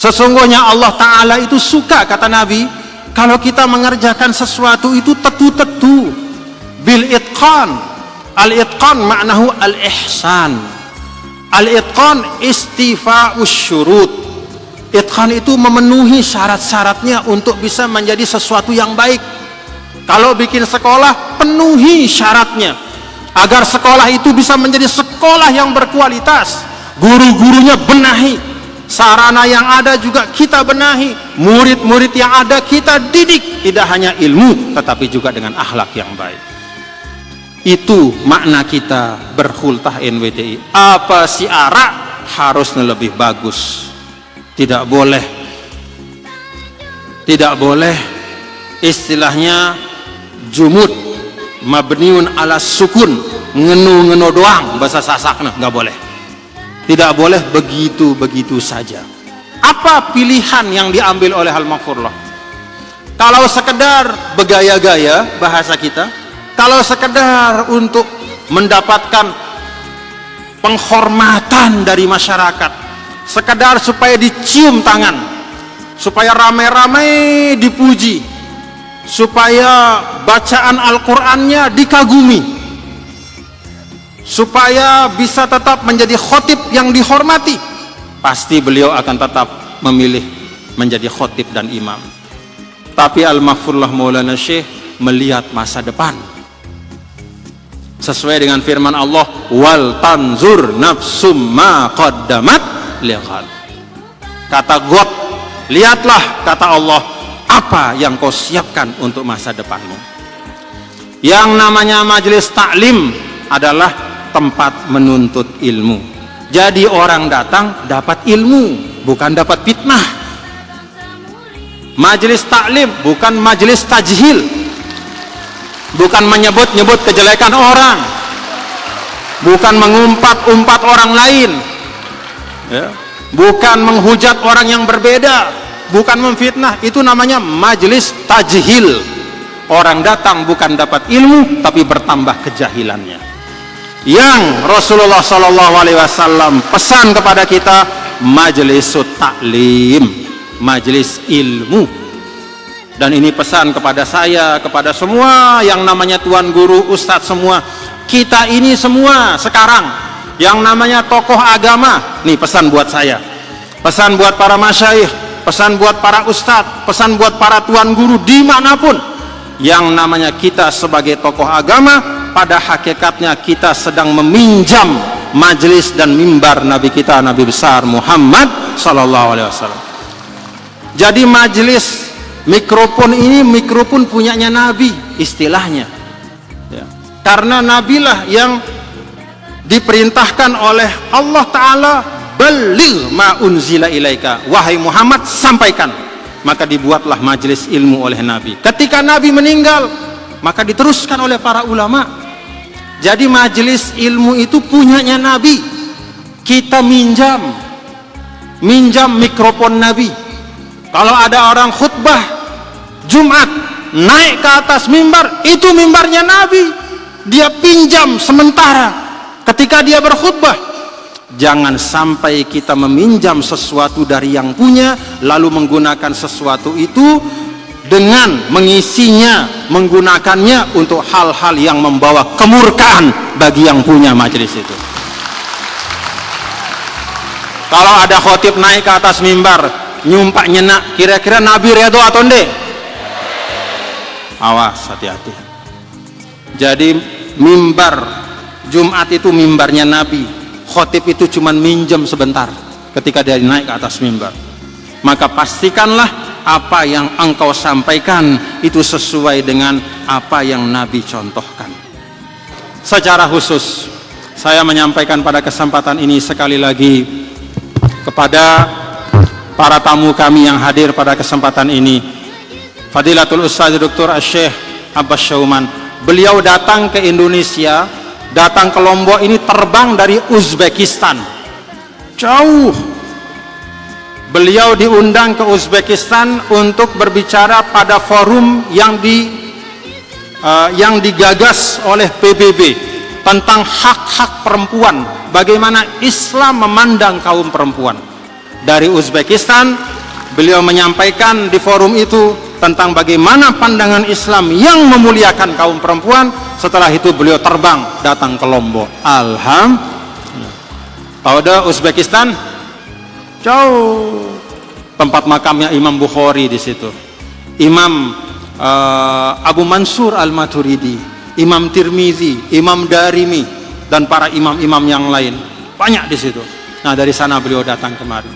Sesungguhnya Allah Ta'ala itu suka, kata Nabi, kalau kita mengerjakan sesuatu itu tetu-tetu, bil itqan. Al-itqan maknahu al-ihsan. Al-itqan istifa'us syurut. Itqan itu memenuhi syarat-syaratnya untuk bisa menjadi sesuatu yang baik. Kalau bikin sekolah, penuhi syaratnya agar sekolah itu bisa menjadi sekolah yang berkualitas. Guru-gurunya benahi, sarana yang ada juga kita benahi, murid-murid yang ada kita didik, tidak hanya ilmu tetapi juga dengan akhlak yang baik. Itu makna kita berhultah NWTI. Apa si arak harusnya lebih bagus. Tidak boleh istilahnya jumud mabniun ala sukun, ngenu doang bahasa Sasakna, nggak boleh. Tidak boleh begitu saja. Apa pilihan yang diambil oleh Al-Maghfurullah? Kalau sekedar bergaya-gaya bahasa kita, kalau sekedar untuk mendapatkan penghormatan dari masyarakat, sekedar supaya dicium tangan, supaya ramai-ramai dipuji, supaya bacaan Al-Qur'annya dikagumi, supaya bisa tetap menjadi khotib yang dihormati, pasti beliau akan tetap memilih menjadi khotib dan imam. Tapi Al-Maghfurullah Maulana Syekh melihat masa depan sesuai dengan firman Allah, wal tanzur nafsum ma qaddamat liqad. Kata God, lihatlah, kata Allah, apa yang kau siapkan untuk masa depanmu. Yang namanya majelis taklim adalah tempat menuntut ilmu. Jadi orang datang dapat ilmu, bukan dapat fitnah. Majelis taklim bukan majelis tajhil, bukan menyebut-nyebut kejelekan orang, bukan mengumpat-umpat orang lain, ya, bukan menghujat orang yang berbeda, bukan memfitnah. Itu namanya majelis tajhil. Orang datang bukan dapat ilmu tapi bertambah kejahilannya. Yang Rasulullah SAW pesan kepada kita, majelis taklim, majelis ilmu. Dan ini pesan kepada saya, kepada semua yang namanya tuan guru, ustadz semua. Kita ini semua sekarang yang namanya tokoh agama, nih pesan buat saya, pesan buat para masyayikh, pesan buat para ustadz, pesan buat para tuan guru dimanapun. Yang namanya kita sebagai tokoh agama, pada hakikatnya kita sedang meminjam majelis dan mimbar Nabi kita, Nabi besar Muhammad SAW. Jadi majelis mikrofon ini, mikrofon punyanya Nabi istilahnya, ya. Karena Nabilah yang diperintahkan oleh Allah Ta'ala, baligh ma unzila ilaika, wahai Muhammad sampaikan. Maka dibuatlah majelis ilmu oleh Nabi. Ketika Nabi meninggal, maka diteruskan oleh para ulama. Jadi majelis ilmu itu punyanya Nabi. Kita minjam mikrofon Nabi. Kalau ada orang khutbah Jumat naik ke atas mimbar, itu mimbarnya Nabi, dia pinjam sementara ketika dia berkhutbah. Jangan sampai kita meminjam sesuatu dari yang punya, lalu menggunakan sesuatu itu dengan mengisinya, menggunakannya untuk hal-hal yang membawa kemurkaan bagi yang punya majelis itu. Kalau ada khotib naik ke atas mimbar nyumpak nyenak, kira-kira Nabi redho atau enggak? Awas, hati-hati. Jadi mimbar Jumat itu mimbarnya Nabi. Khotib itu cuma minjem sebentar ketika dia naik ke atas mimbar. Maka pastikanlah apa yang engkau sampaikan itu sesuai dengan apa yang Nabi contohkan. Secara khusus saya menyampaikan pada kesempatan ini sekali lagi kepada para tamu kami yang hadir pada kesempatan ini, Fadilatul Ustaz Dr. Syekh Abbas Syauman. Beliau datang ke Indonesia, datang ke Lombok ini terbang dari Uzbekistan, jauh. Beliau diundang ke Uzbekistan untuk berbicara pada forum yang digagas oleh PBB tentang hak-hak perempuan, bagaimana Islam memandang kaum perempuan. Dari Uzbekistan beliau menyampaikan di forum itu tentang bagaimana pandangan Islam yang memuliakan kaum perempuan. Setelah itu beliau terbang datang ke Lombok. Alhamdulillah. Tahu dah Uzbekistan? Jauh. Tempat makamnya Imam Bukhari di situ. Imam Abu Mansur Al-Maturidi, Imam Tirmizi, Imam Darimi, dan para imam-imam yang lain. Banyak di situ. Nah, dari sana beliau datang kemari.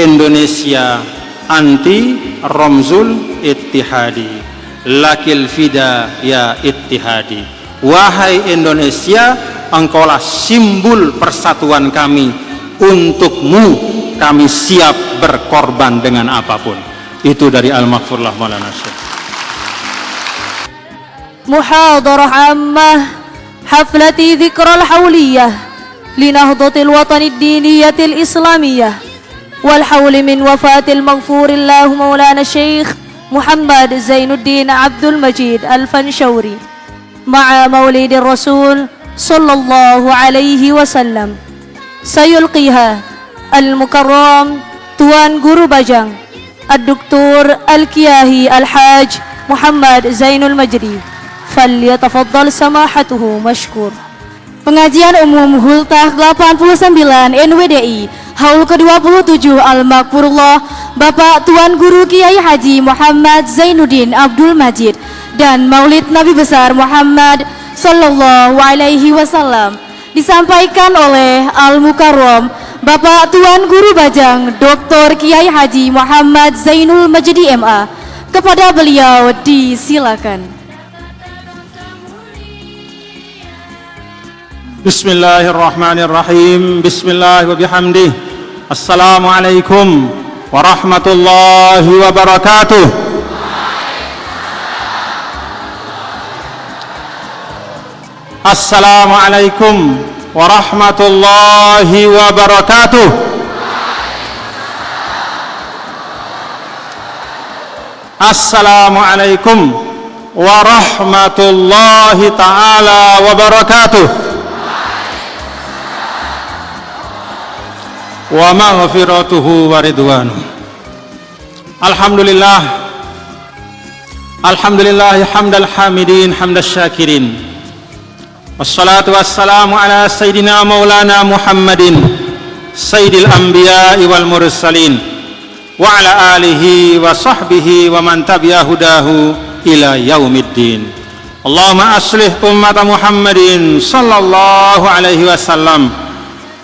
Indonesia anti Romzul Ittihadi, lakil fida ya Ittihadi. Wahai Indonesia, engkaulah simbol persatuan kami. Untukmu kami siap berkorban dengan apapun. Itu dari Al-Maghfurlah Maulana Syekh. Muhadarah ammah haflati dzikral hawliyah linahdatil watanid diniyatil islamiyah wal hawli min wafatil maghfurillahu Maulana Syekh Muhammad Zainuddin Abdul Majid Al-Fanshauri ma'a maulidir Rasul sallallahu alaihi wasallam. Sayulqiha Al-Mukarram Tuan Guru Bajang Ad-Doktor Al-Kiyahi Al-Haj Muhammad Zainul Majdi. Falyatafaddal samahatuhu mashkur. Pengajian umum Hultah 89 NWDI Haul ke-27 Al-Maghfurullah Bapak Tuan Guru Kiai Haji Muhammad Zainuddin Abdul Majid dan Maulid Nabi Besar Muhammad sallallahu alaihi wasallam disampaikan oleh Al-Mukarram Bapak Tuan Guru Bajang Dr. Kiai Haji Muhammad Zainul Majdi MA. Kepada beliau disilakan. Bismillahirrahmanirrahim. Bismillah wa bihamdih. Assalamualaikum warahmatullahi wabarakatuh. Assalamualaikum warahmatullahi wabarakatuh. Assalamualaikum warahmatullahi ta'ala wabarakatuh. Wa maghfiratuhu wa ridwanuh. Alhamdulillah. Alhamdulillah hamdal hamidin hamdash syakirin. Wassalatu wassalamu ala sayyidina maulana Muhammadin sayyidil anbiya'i wal mursalin wa ala alihi wa sahbihi wa man tabi'a hudahu ila yaumiddin. Allahumma aslih ummata Muhammadin sallallahu alaihi wasallam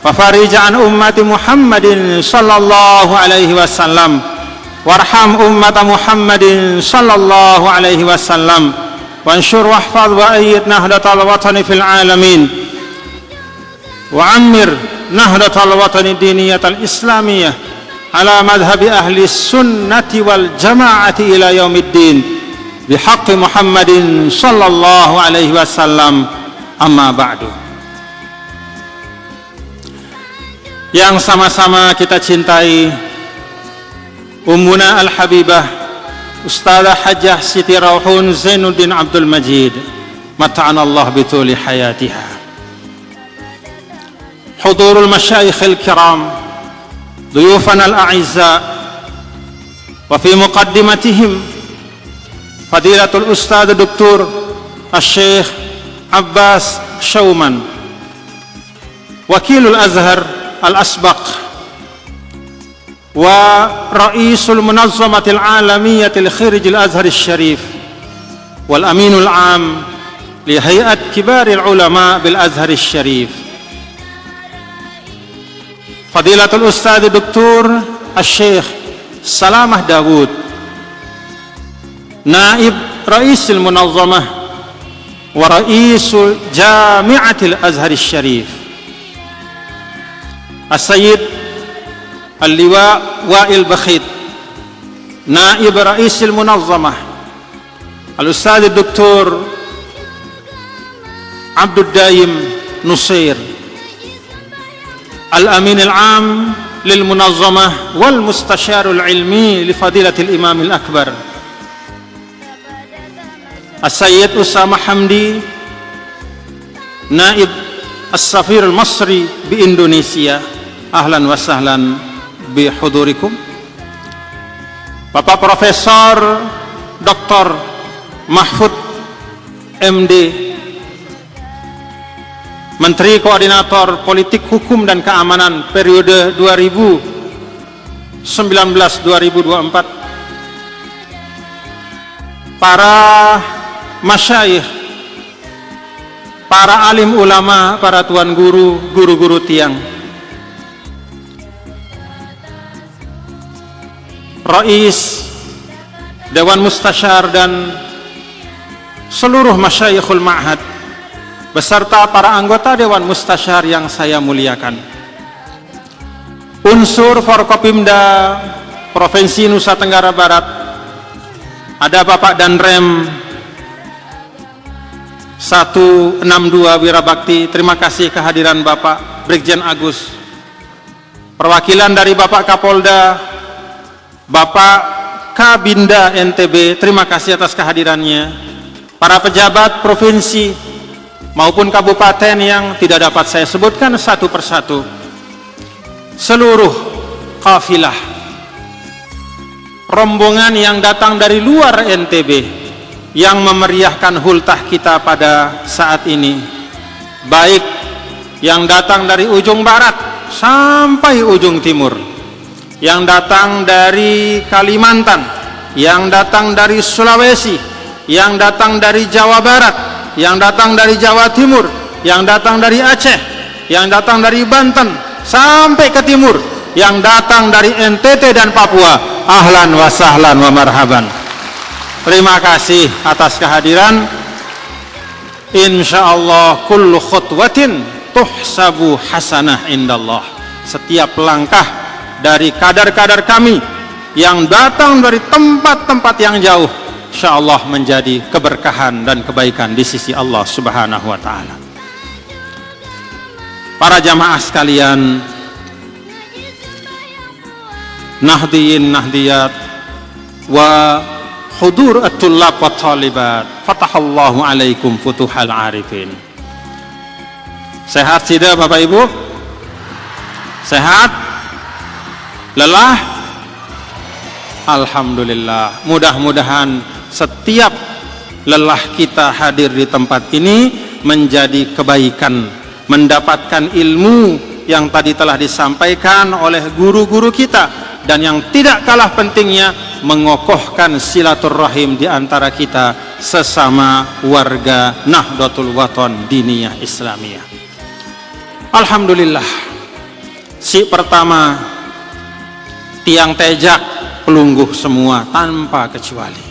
wa farij an ummati Muhammadin sallallahu alaihi wasallam warham ummata Muhammadin sallallahu alaihi wasallam وانشر واحفظ وأيد نهضة الوطن في العالمين وعمر نهضة الوطن الدينية الإسلامية على مذهب أهل السنة والجماعة إلى يوم الدين بحق محمد صلى الله عليه وسلم. أما بعد. Yang sama-sama kita cintai Ummuna Al-Habibah Ustadzah Hajjah Siti Rauhun Zainuddin Abdul Majid mata'ana Allah bituli hayatiha. Hudurul masyayikhil kiram, duyufana al-a'izza, wa fi muqaddimatihim fadilatul Ustadz Dr. Al-Syekh Abbas Shauman, Wakilul Azhar Al-Asbaq ورئيس المنظمة العالمية لخريج الأزهر الشريف والأمين العام لهيئة كبار العلماء بالأزهر الشريف فضيلة الأستاذ الدكتور الشيخ سلامة داود نائب رئيس المنظمة ورئيس جامعة الأزهر الشريف السيد اللواء وائل بخيت نائب رئيس المنظمة الأستاذ الدكتور عبد الدايم نصير الأمين العام للمنظمة والمستشار العلمي لفضيلة الإمام الأكبر السيد أسامة حمدي نائب السفير المصري بإندونيسيا. أهلا وسهلا bihudurikum. Bapak Profesor Dr. Mahfud MD, Menteri Koordinator Politik Hukum dan Keamanan periode 2019-2024, para masyayikh, para alim ulama, para tuan guru, guru-guru tiang, Rais, Dewan Mustasyar dan seluruh masyayikhul ma'had beserta para anggota Dewan Mustasyar yang saya muliakan, unsur Forkopimda Provinsi Nusa Tenggara Barat, ada Bapak Danrem 162 Wirabakti, terima kasih kehadiran Bapak Brigjen Agus, perwakilan dari Bapak Kapolda, Bapak Kabinda NTB, terima kasih atas kehadirannya, para pejabat provinsi maupun kabupaten yang tidak dapat saya sebutkan satu persatu, seluruh kafilah, rombongan yang datang dari luar NTB yang memeriahkan hultah kita pada saat ini, baik yang datang dari ujung barat sampai ujung timur, yang datang dari Kalimantan, yang datang dari Sulawesi, yang datang dari Jawa Barat, yang datang dari Jawa Timur, yang datang dari Aceh, yang datang dari Banten sampai ke timur, yang datang dari NTT dan Papua. Ahlan wa sahlan wa marhaban. Terima kasih atas kehadiran. Insyaallah kullu khutwatin tuhsabu hasanah indallah. Setiap langkah dari kadar-kadar kami yang datang dari tempat-tempat yang jauh, insyaallah menjadi keberkahan dan kebaikan di sisi Allah Subhanahu wa taala. Para jamaah sekalian, nahdiyin nahdiyat wa hudur at-tullab wa talibat, fatahallahu alaikum futuhal arifin. Sehat tidak Bapak Ibu? Sehat? Lelah? Alhamdulillah. Mudah-mudahan setiap lelah kita hadir di tempat ini menjadi kebaikan, mendapatkan ilmu yang tadi telah disampaikan oleh guru-guru kita, dan yang tidak kalah pentingnya mengokohkan silaturahim di antara kita sesama warga Nahdlatul Wathon Diniyah Islamiyah. Alhamdulillah. Si pertama, tiang tejak pelungguh semua tanpa kecuali.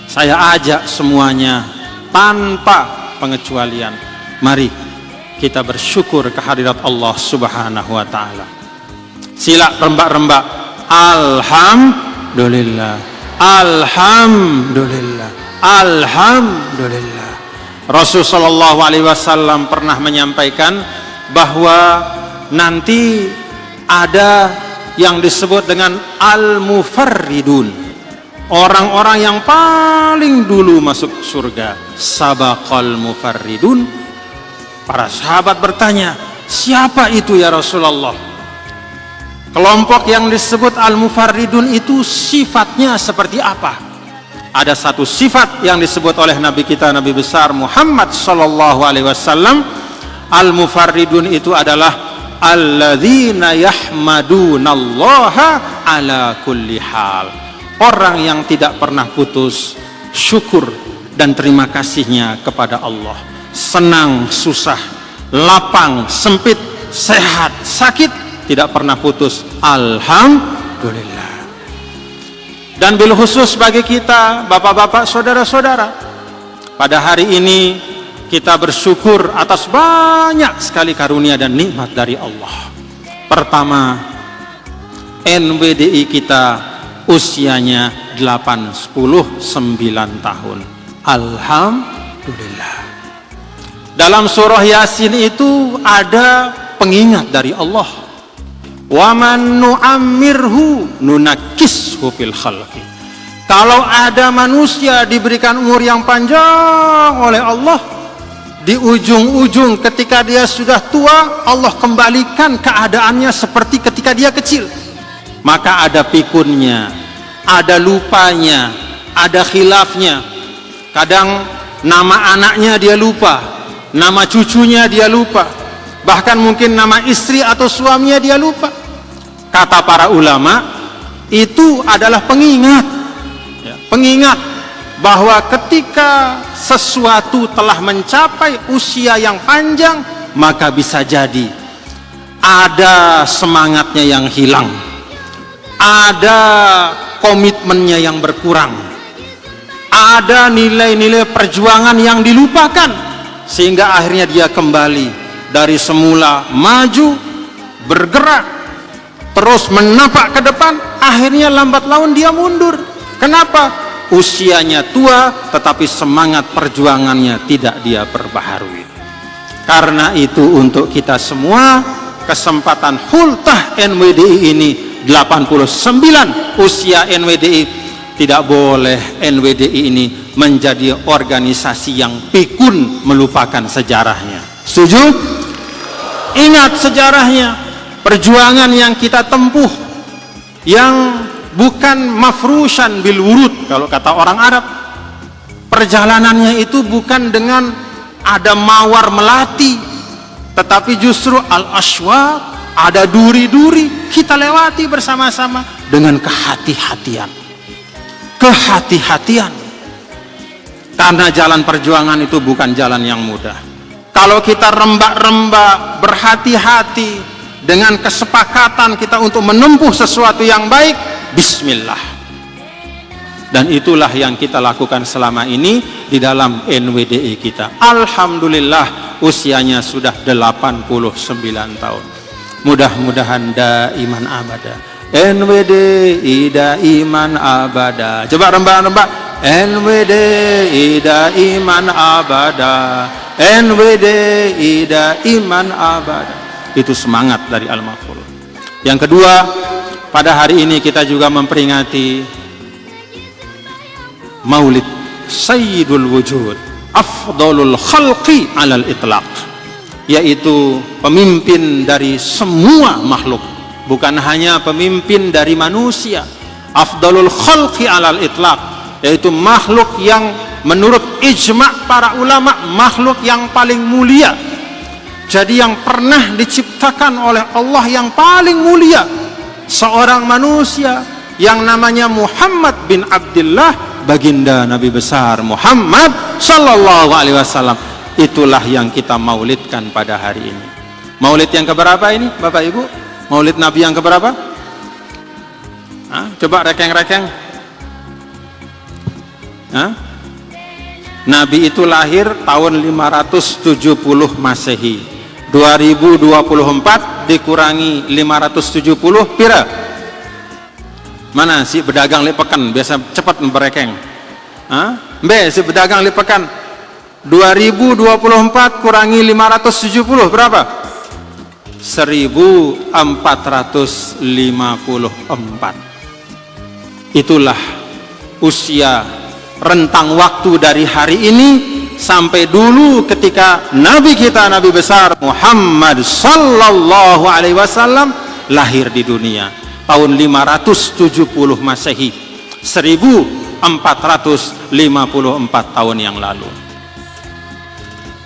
Saya ajak semuanya tanpa pengecualian. Mari kita bersyukur kehadirat Allah Subhanahu wa taala. Sila rembak-rembak. Alhamdulillah. Alhamdulillah. Alhamdulillah. Rasulullah sallallahu alaihi wasallam pernah menyampaikan bahwa nanti ada yang disebut dengan al-mufarridun, orang-orang yang paling dulu masuk surga. Sabaqal mufarridun. Para sahabat bertanya, siapa itu ya Rasulullah? Kelompok yang disebut al-mufarridun itu sifatnya seperti apa? Ada satu sifat yang disebut oleh Nabi kita, Nabi besar Muhammad sallallahu alaihi wasallam. Al-mufarridun itu adalah alladzina yahmadunallaha ala kulli hal, orang yang tidak pernah putus syukur dan terima kasihnya kepada Allah. Senang, susah, lapang, sempit, sehat, sakit, tidak pernah putus. Alhamdulillah. Dan bil khusus bagi kita bapak-bapak, saudara-saudara, pada hari ini kita bersyukur atas banyak sekali karunia dan nikmat dari Allah. Pertama, NWDI kita usianya 89 tahun. Alhamdulillah. Dalam surah Yasin itu ada pengingat dari Allah. Wa man nu'ammirhu nunakkishu fil khalqi. Kalau ada manusia diberikan umur yang panjang oleh Allah, di ujung-ujung ketika dia sudah tua, Allah kembalikan keadaannya seperti ketika dia kecil. maka ada pikunnya, ada lupanya, ada khilafnya. Kadang nama anaknya dia lupa, nama cucunya dia lupa, bahkan mungkin nama istri atau suaminya dia lupa. Kata para ulama, itu adalah pengingat, ya, pengingat bahwa ketika sesuatu telah mencapai usia yang panjang, maka bisa jadi ada semangatnya yang hilang, ada komitmennya yang berkurang, ada nilai-nilai perjuangan yang dilupakan, sehingga akhirnya dia kembali dari semula maju, bergerak, terus menapak ke depan, akhirnya lambat laun dia mundur. Kenapa? Usianya tua, tetapi semangat perjuangannya tidak dia perbaharui. Karena itu untuk kita semua, kesempatan hultah NWDI ini 89 usia NWDI, tidak boleh NWDI ini menjadi organisasi yang pikun melupakan sejarahnya. Setuju? Ingat sejarahnya, perjuangan yang kita tempuh, yang bukan mafrushan bil wurud kalau kata orang Arab. Perjalanannya itu bukan dengan ada mawar melati, tetapi justru al-ashwaq, ada duri-duri, kita lewati bersama-sama dengan kehati-hatian. Kehati-hatian. Karena jalan perjuangan itu bukan jalan yang mudah. Kalau kita rembak-rembak, berhati-hati dengan kesepakatan kita untuk menempuh sesuatu yang baik, bismillah. Dan itulah yang kita lakukan selama ini di dalam NWDI kita. Alhamdulillah usianya sudah 89 tahun. Mudah-mudahan daiman abada. NWDI daiman abada. Coba rembak-rembak. NWDI daiman abada. NWDI daiman abada. Itu semangat dari Al-Maghfur. Yang kedua, pada hari ini kita juga memperingati Maulid Sayyidul Wujud, afdalul khalqi alal itlaq, yaitu pemimpin dari semua makhluk, bukan hanya pemimpin dari manusia. Afdalul khalqi alal itlaq, yaitu makhluk yang menurut ijma' para ulama makhluk yang paling mulia. Jadi yang pernah diciptakan oleh Allah yang paling mulia, seorang manusia yang namanya Muhammad bin Abdullah, baginda Nabi besar Muhammad sallallahu alaihi wasallam. Itulah yang kita maulidkan pada hari ini. Maulid yang keberapa ini Bapak Ibu? Maulid Nabi yang keberapa? Coba rekeng-rekeng. Nabi itu lahir tahun 570 Masehi. 2024 dikurangi 570 pira? Mana si pedagang lipekan biasa cepat berekeng. Mbe si pedagang lipekan 2024 kurangi 570 berapa? 1454. Itulah usia rentang waktu dari hari ini sampai dulu ketika Nabi kita, Nabi besar Muhammad sallallahu alaihi wasallam lahir di dunia. Tahun 570 Masehi, 1454 tahun yang lalu.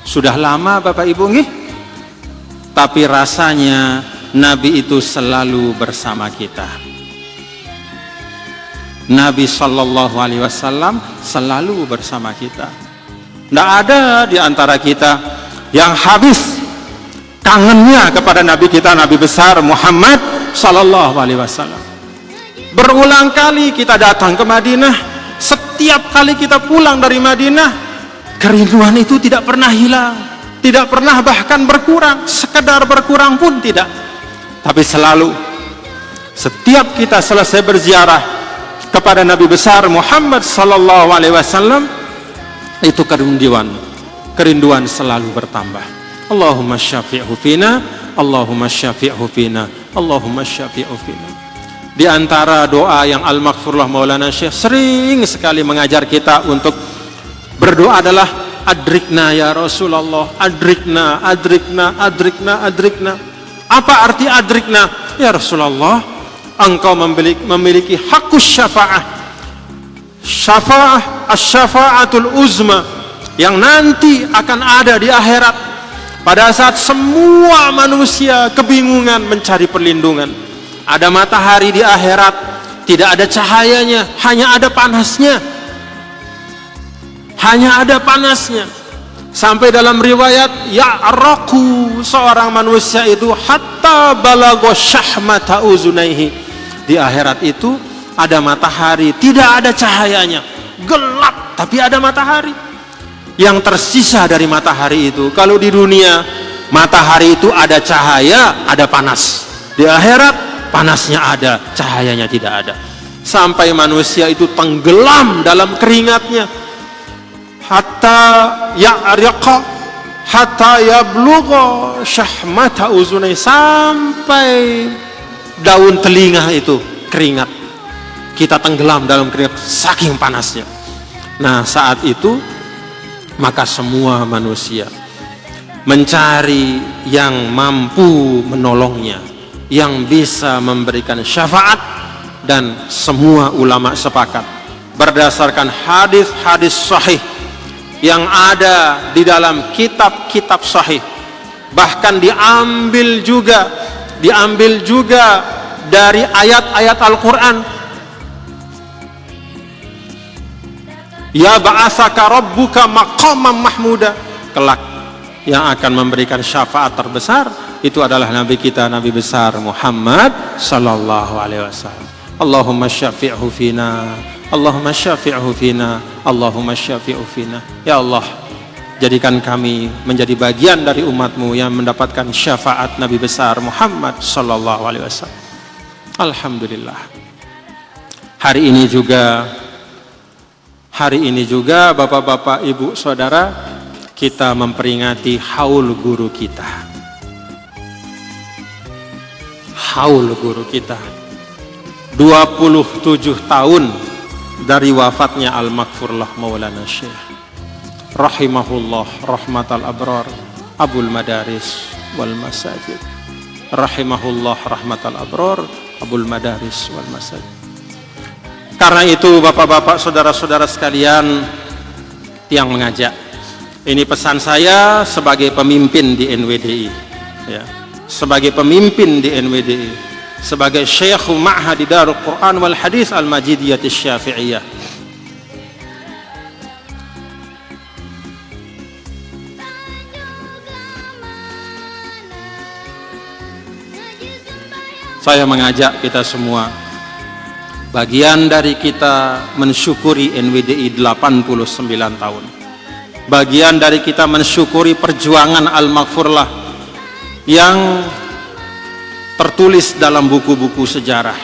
Sudah lama Bapak Ibu nggih? Tapi rasanya Nabi itu selalu bersama kita. Nabi sallallahu alaihi wasallam selalu bersama kita. Tidak ada di antara kita yang habis kangennya kepada Nabi kita, Nabi besar Muhammad sallallahu alaihi wasallam. Berulang kali kita datang ke Madinah, setiap kali kita pulang dari Madinah, kerinduan itu tidak pernah hilang, tidak pernah bahkan berkurang, sekedar berkurang pun tidak. Tapi selalu setiap kita selesai berziarah kepada Nabi besar Muhammad sallallahu alaihi wasallam, itu kerinduan selalu bertambah. Allahumma syafi'hu fina, Allahumma syafi'hu fina, Allahumma syafi'hu fina. Di antara doa yang Al-Maghfurlah Maulana Syekh sering sekali mengajar kita untuk berdoa adalah adrikna ya Rasulullah, adrikna, adrikna, adrikna, adrikna. Apa arti adrikna? Ya Rasulullah, engkau memiliki hakus syafa'ah. Syafa'ah, asy-syafa'atul uzma, yang nanti akan ada di akhirat pada saat semua manusia kebingungan mencari perlindungan. Ada matahari di akhirat, tidak ada cahayanya, hanya ada panasnya. Hanya ada panasnya. Sampai dalam riwayat, ya'raqu, seorang manusia itu hatta balagha syahmata uzunaihi. Di akhirat itu ada matahari, tidak ada cahayanya, gelap tapi ada matahari. Yang tersisa dari matahari itu, kalau di dunia matahari itu ada cahaya, ada panas. Di akhirat panasnya ada, cahayanya tidak ada. Sampai manusia itu tenggelam dalam keringatnya. Hatta ya'riqa hatta yablugha syahmata uzunai, sampai daun telinga itu keringat. Kita tenggelam dalam keringat saking panasnya. Nah, saat itu maka semua manusia mencari yang mampu menolongnya, yang bisa memberikan syafaat, dan semua ulama sepakat berdasarkan hadis-hadis sahih yang ada di dalam kitab-kitab sahih, bahkan diambil juga dari ayat-ayat Al-Quran. Ya ba'asaka rabbuka maqaman mahmuda, kelak yang akan memberikan syafaat terbesar itu adalah Nabi kita, Nabi besar Muhammad sallallahu alaihi wasallam. Allahumma syafi'hu fina, Allahumma syafi'hu fina, Allahumma syafi'hu fina. Ya Allah, jadikan kami menjadi bagian dari umatmu yang mendapatkan syafaat Nabi besar Muhammad sallallahu alaihi wasallam. Alhamdulillah. Hari ini juga Bapak-bapak, Ibu, Saudara, kita memperingati haul guru kita. Haul guru kita. 27 tahun dari wafatnya Al-Maghfurlah Maulana Syekh rahimahullah rahmatal abrar Abul Madaris wal Masajid. Rahimahullah rahmatal abrar Abul Madaris wal Masajid. Karena itu Bapak-bapak, saudara-saudara sekalian yang mengajak, ini pesan saya sebagai pemimpin di NWDI, ya, sebagai pemimpin di NWDI, sebagai Syekh Ma'had Darul Quran wal Hadis Al-Majidiyah Syafi'iyah. Saya mengajak kita semua, bagian dari kita mensyukuri NWDI 89 tahun. Bagian dari kita mensyukuri perjuangan Al-Maghfurlah yang tertulis dalam buku-buku sejarah,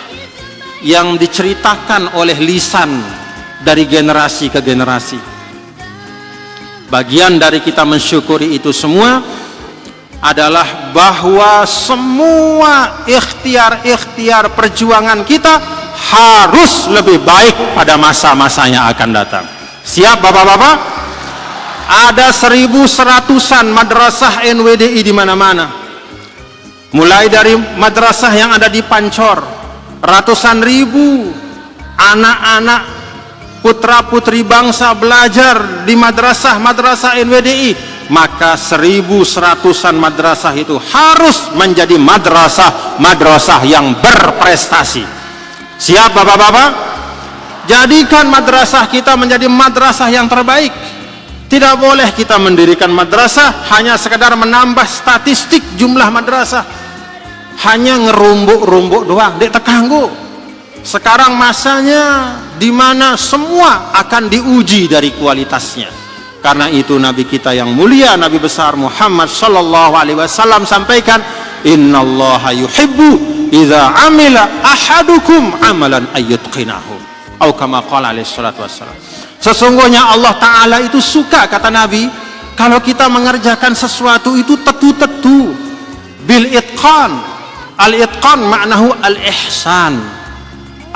yang diceritakan oleh lisan dari generasi ke generasi. Bagian dari kita mensyukuri itu semua adalah bahwa semua ikhtiar-ikhtiar perjuangan kita harus lebih baik pada masa-masa yang akan datang. Siap Bapak-bapak? Ada 1.100-an madrasah NWDI di mana-mana. Mulai dari madrasah yang ada di Pancor, ratusan ribu anak-anak putra-putri bangsa belajar di madrasah-madrasah NWDI. Maka 1.100-an madrasah itu harus menjadi madrasah-madrasah yang berprestasi. Siap Bapak-bapak? Jadikan madrasah kita menjadi madrasah yang terbaik. Tidak boleh kita mendirikan madrasah hanya sekedar menambah statistik jumlah madrasah, hanya ngerumbuk-rumbuk doang, dek tekanggu. Sekarang masanya di mana semua akan diuji dari kualitasnya. Karena itu Nabi kita yang mulia, Nabi besar Muhammad sallallahu alaihi wasallam sampaikan, innallaha yuhibbu idza amila ahadukum amalan ayyutqinahu. Atau kama qala alaihi salatu wassalam. Sesungguhnya Allah Ta'ala itu suka, kata Nabi, kalau kita mengerjakan sesuatu itu tetu-tetu, bil itqan. Al-itqan maknahu al-ihsan.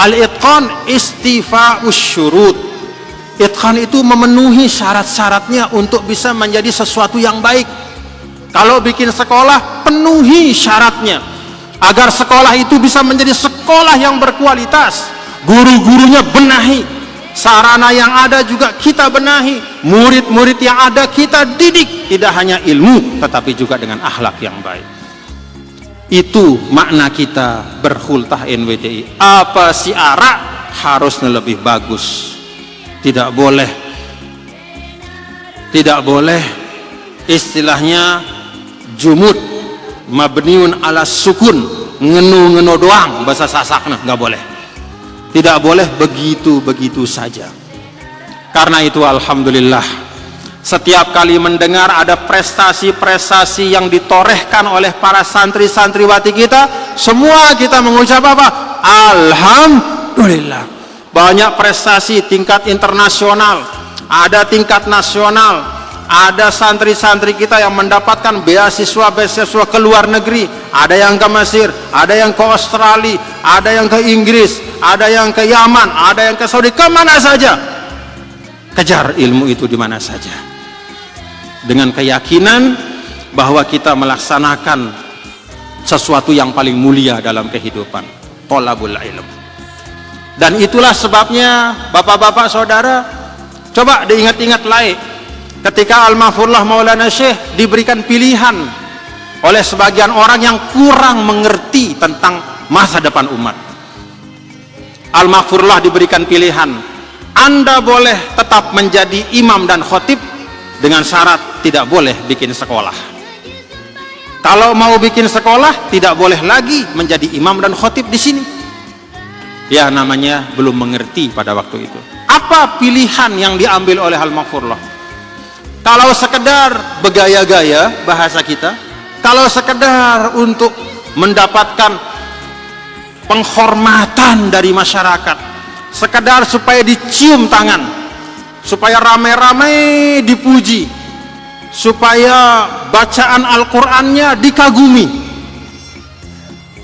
Al-itqan istifa'us syurut. Itqan itu memenuhi syarat-syaratnya untuk bisa menjadi sesuatu yang baik. Kalau bikin sekolah, penuhi syaratnya. agar sekolah itu bisa menjadi sekolah yang berkualitas. Guru-gurunya benahi, sarana yang ada juga kita benahi, murid-murid yang ada kita didik, tidak hanya ilmu tetapi juga dengan akhlak yang baik. Itu makna kita berhultah NWDI. Apa si arak harusnya lebih bagus. Tidak boleh istilahnya jumud mabniun ala sukun, ngenu doang bahasa Sasakna, nggak boleh. Tidak boleh begitu saja. Karena itu alhamdulillah, setiap kali mendengar ada prestasi-prestasi yang ditorehkan oleh para santri-santriwati kita, semua kita mengucap apa? Alhamdulillah. Banyak prestasi tingkat internasional, ada tingkat nasional, ada santri-santri kita yang mendapatkan beasiswa ke luar negeri, ada yang ke Mesir, ada yang ke Australia, ada yang ke Inggris, ada yang ke Yaman, ada yang ke Saudi, kemana saja. Kejar ilmu itu di mana saja, dengan keyakinan bahwa kita melaksanakan sesuatu yang paling mulia dalam kehidupan, thalabul ilm. Dan itulah sebabnya bapak-bapak saudara, coba diingat-ingat lagi ketika Al-Mahfurullah Maulana Syekh diberikan pilihan oleh sebagian orang yang kurang mengerti tentang masa depan umat. Al-Mahfurullah diberikan pilihan, Anda boleh tetap menjadi imam dan khotib dengan syarat tidak boleh bikin sekolah. Kalau mau bikin sekolah, tidak boleh lagi menjadi imam dan khotib di sini. Ya, namanya belum mengerti pada waktu itu. Apa pilihan yang diambil oleh Al-Mahfurullah? Kalau sekedar bergaya-gaya bahasa kita, kalau sekedar untuk mendapatkan penghormatan dari masyarakat, sekedar supaya dicium tangan, supaya ramai-ramai dipuji, supaya bacaan Al-Qur'annya dikagumi,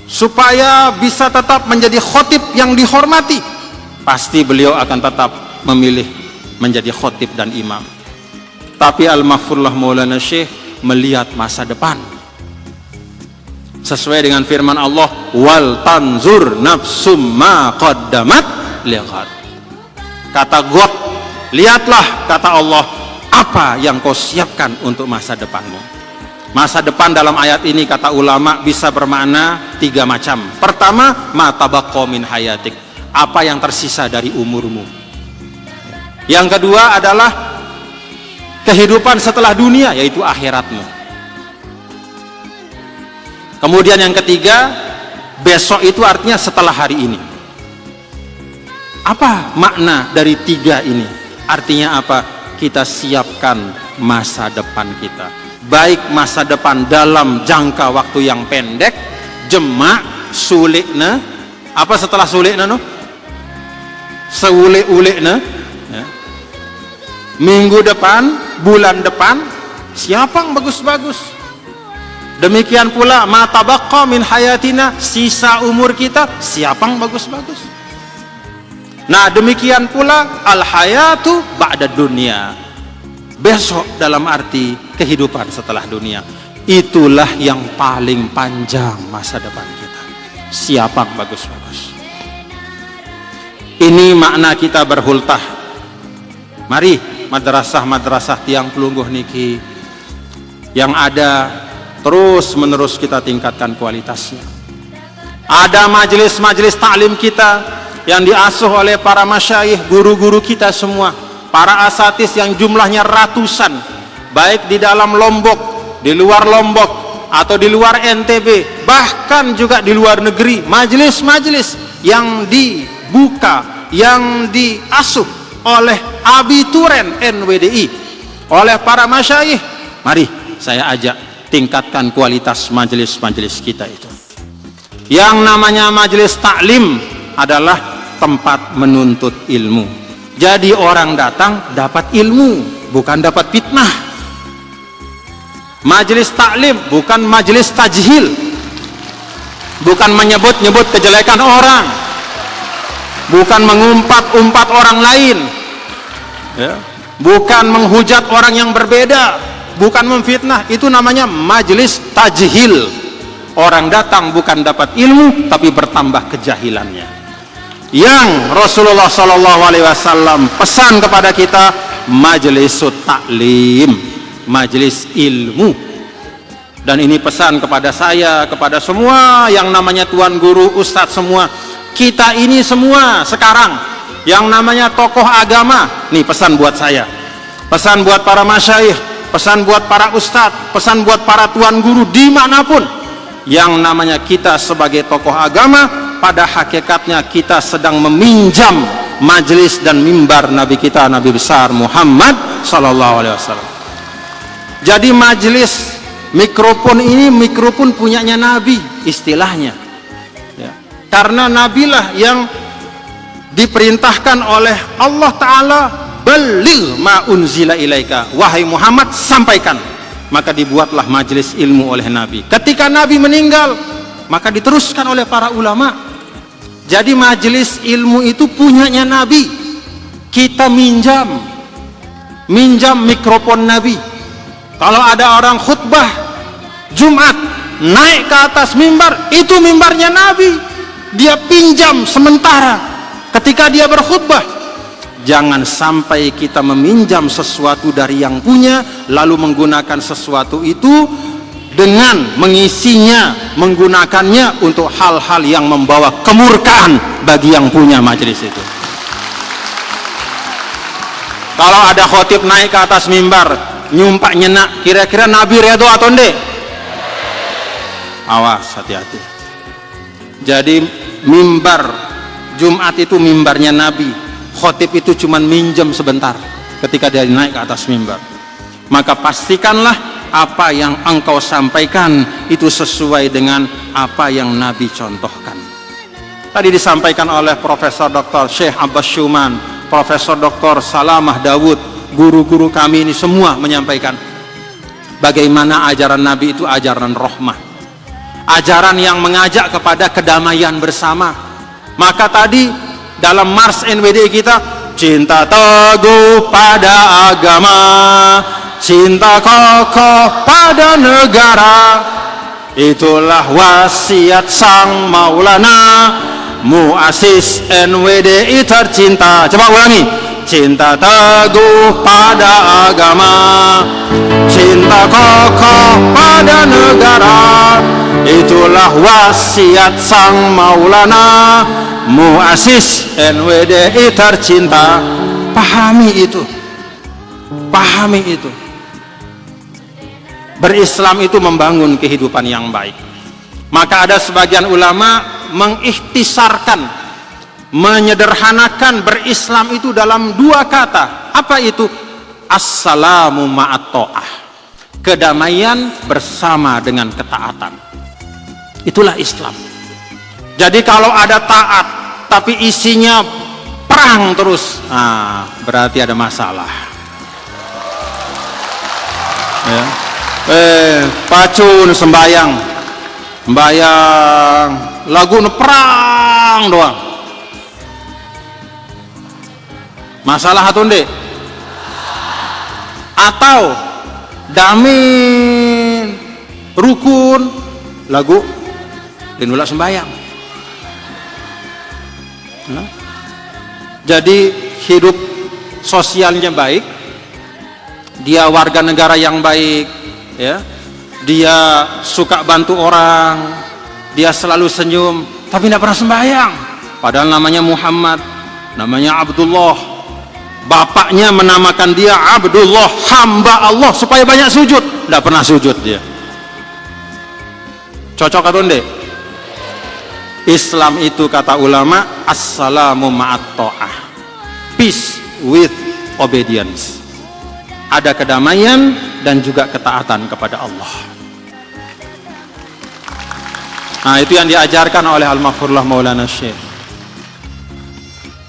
supaya bisa tetap menjadi khotib yang dihormati, pasti beliau akan tetap memilih menjadi khotib dan imam. Tapi Al-Mahfurullah Maulana Syekh melihat masa depan sesuai dengan firman Allah, wal tanzur nafsum ma qaddamat lighad. Kata God, lihatlah, kata Allah, apa yang kau siapkan untuk masa depanmu. Masa depan dalam ayat ini kata ulama bisa bermakna 3 macam. Pertama, ma tabaqqa min hayatik, apa yang tersisa dari umurmu. Yang kedua adalah kehidupan setelah dunia, yaitu akhiratmu. Kemudian yang ketiga, besok itu artinya setelah hari ini. Apa makna dari 3 ini? Artinya apa? Kita siapkan masa depan kita, baik masa depan dalam jangka waktu yang pendek, jemak sulikna, apa setelah sulikna no? Seulek-ulekna ya. Minggu depan, bulan depan, siapa yang bagus-bagus. Demikian pula ma tabaqqa min hayatina, sisa umur kita, siapa yang bagus-bagus. Nah, demikian pula al hayatu ba'da dunia, besok dalam arti kehidupan setelah dunia. Itulah yang paling panjang masa depan kita, siapa yang bagus-bagus. Ini makna kita berhultah. Mari madrasah-madrasah tiang pelungguh niki yang ada, terus menerus kita tingkatkan kualitasnya. Ada majelis-majelis taklim kita yang diasuh oleh para masyayikh, guru-guru kita semua, para asatis yang jumlahnya ratusan, baik di dalam Lombok, di luar Lombok, atau di luar NTB, bahkan juga di luar negeri. Majelis-majelis yang dibuka, yang diasuh oleh abituren NWDI, oleh para masyayikh. Mari saya ajak, tingkatkan kualitas majelis-majelis kita itu. Yang namanya majelis taklim adalah tempat menuntut ilmu. Jadi orang datang dapat ilmu, bukan dapat fitnah. Majelis taklim bukan majelis tajhil, bukan menyebut-nyebut kejelekan orang, bukan mengumpat-umpat orang lain ya. Bukan menghujat orang yang berbeda, bukan memfitnah. Itu namanya majelis tajhil, Orang datang bukan dapat ilmu, tapi bertambah kejahilannya. Yang Rasulullah SAW pesan kepada kita, majlisut taklim, majelis ilmu. Dan ini pesan kepada saya, kepada semua yang namanya tuan guru, ustadz semua. Kita ini semua sekarang yang namanya tokoh agama, nih pesan buat saya, pesan buat para masyayikh, pesan buat para ustadz, pesan buat para tuan guru dimanapun. Yang namanya kita sebagai tokoh agama, pada hakikatnya kita sedang meminjam majelis dan mimbar Nabi kita, Nabi besar Muhammad SAW. Jadi majelis, mikrofon ini mikrofon punyanya Nabi istilahnya ya. Karena Nabilah yang diperintahkan oleh Allah Ta'ala, balil ma unzila ilaika, wahai Muhammad sampaikan. Maka dibuatlah majelis ilmu oleh Nabi. Ketika Nabi meninggal, maka diteruskan oleh para ulama. Jadi majelis ilmu itu punyanya Nabi. Kita minjam mikrofon Nabi. Kalau ada orang khutbah Jumat naik ke atas mimbar, itu mimbarnya Nabi. Dia pinjam sementara ketika dia berkhutbah. Jangan sampai kita meminjam sesuatu dari yang punya, lalu menggunakan sesuatu itu dengan mengisinya, menggunakannya untuk hal-hal yang membawa kemurkaan bagi yang punya majelis itu. Kalau ada khotib naik ke atas mimbar, nyumpak nyenak, kira-kira Nabi redho atau enggak? Awas, hati-hati. Jadi mimbar Jumat itu mimbarnya Nabi. Khotib itu cuma minjem sebentar ketika dia naik ke atas mimbar. Maka pastikanlah apa yang engkau sampaikan itu sesuai dengan apa yang Nabi contohkan. Tadi disampaikan oleh Profesor Dr. Syekh Abbas Syuman, Profesor Dr. Salamah Dawud, guru-guru kami ini semua menyampaikan bagaimana ajaran Nabi itu ajaran rahmah, ajaran yang mengajak kepada kedamaian bersama. Maka tadi dalam Mars NWD kita, cinta teguh pada agama, cinta kokoh pada negara, itulah wasiat sang Maulana, muassis NWDI tercinta. Coba ulangi, cinta teguh pada agama, cinta kokoh pada negara, itulah wasiat sang Maulana, muassis NWDI tercinta. Pahami itu, pahami itu. Berislam itu membangun kehidupan yang baik. Maka ada sebagian ulama mengikhtisarkan, menyederhanakan berislam itu dalam dua kata. Apa itu? Assalamu ma'at ta'ah, kedamaian bersama dengan ketaatan. Itulah Islam. Jadi kalau ada taat tapi isinya perang terus, nah, berarti ada masalah ya. Pacun sembayang lagu perang doang, masalah atau ndek? Atau damin rukun lagu dinulak sembayang. Nah, jadi hidup sosialnya baik, dia warga negara yang baik ya, dia suka bantu orang, dia selalu senyum tapi tidak pernah sembahyang, padahal namanya Muhammad, namanya Abdullah, bapaknya menamakan dia Abdullah, hamba Allah, supaya banyak sujud, tidak pernah sujud dia. Cocok atau enggak? Islam itu kata ulama, assalamu ma'at ta'ah, peace with obedience. Ada kedamaian dan juga ketaatan kepada Allah. Nah, itu yang diajarkan oleh Al-Maghfurullah Maulana Syekh.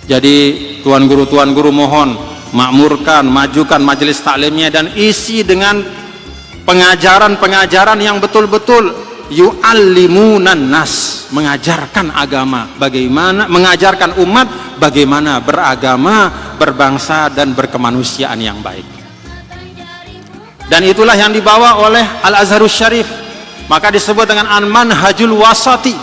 Jadi tuan guru mohon makmurkan, majukan majelis taklimnya dan isi dengan pengajaran-pengajaran yang betul-betul yu'allimunan nas, mengajarkan agama, bagaimana mengajarkan umat bagaimana beragama, berbangsa dan berkemanusiaan yang baik. Dan itulah yang dibawa oleh Al-Azharus Syarif Maka disebut dengan al-manhajul wasati.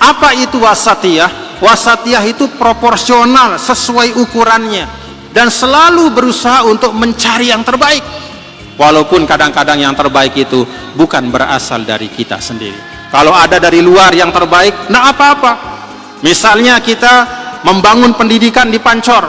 Apa itu wasatiyah? Wasatiyah itu proporsional sesuai ukurannya dan selalu berusaha untuk mencari yang terbaik. Walaupun kadang-kadang yang terbaik itu bukan berasal dari kita sendiri. Kalau ada dari luar yang terbaik, nah apa-apa. Misalnya kita membangun pendidikan di Pancor,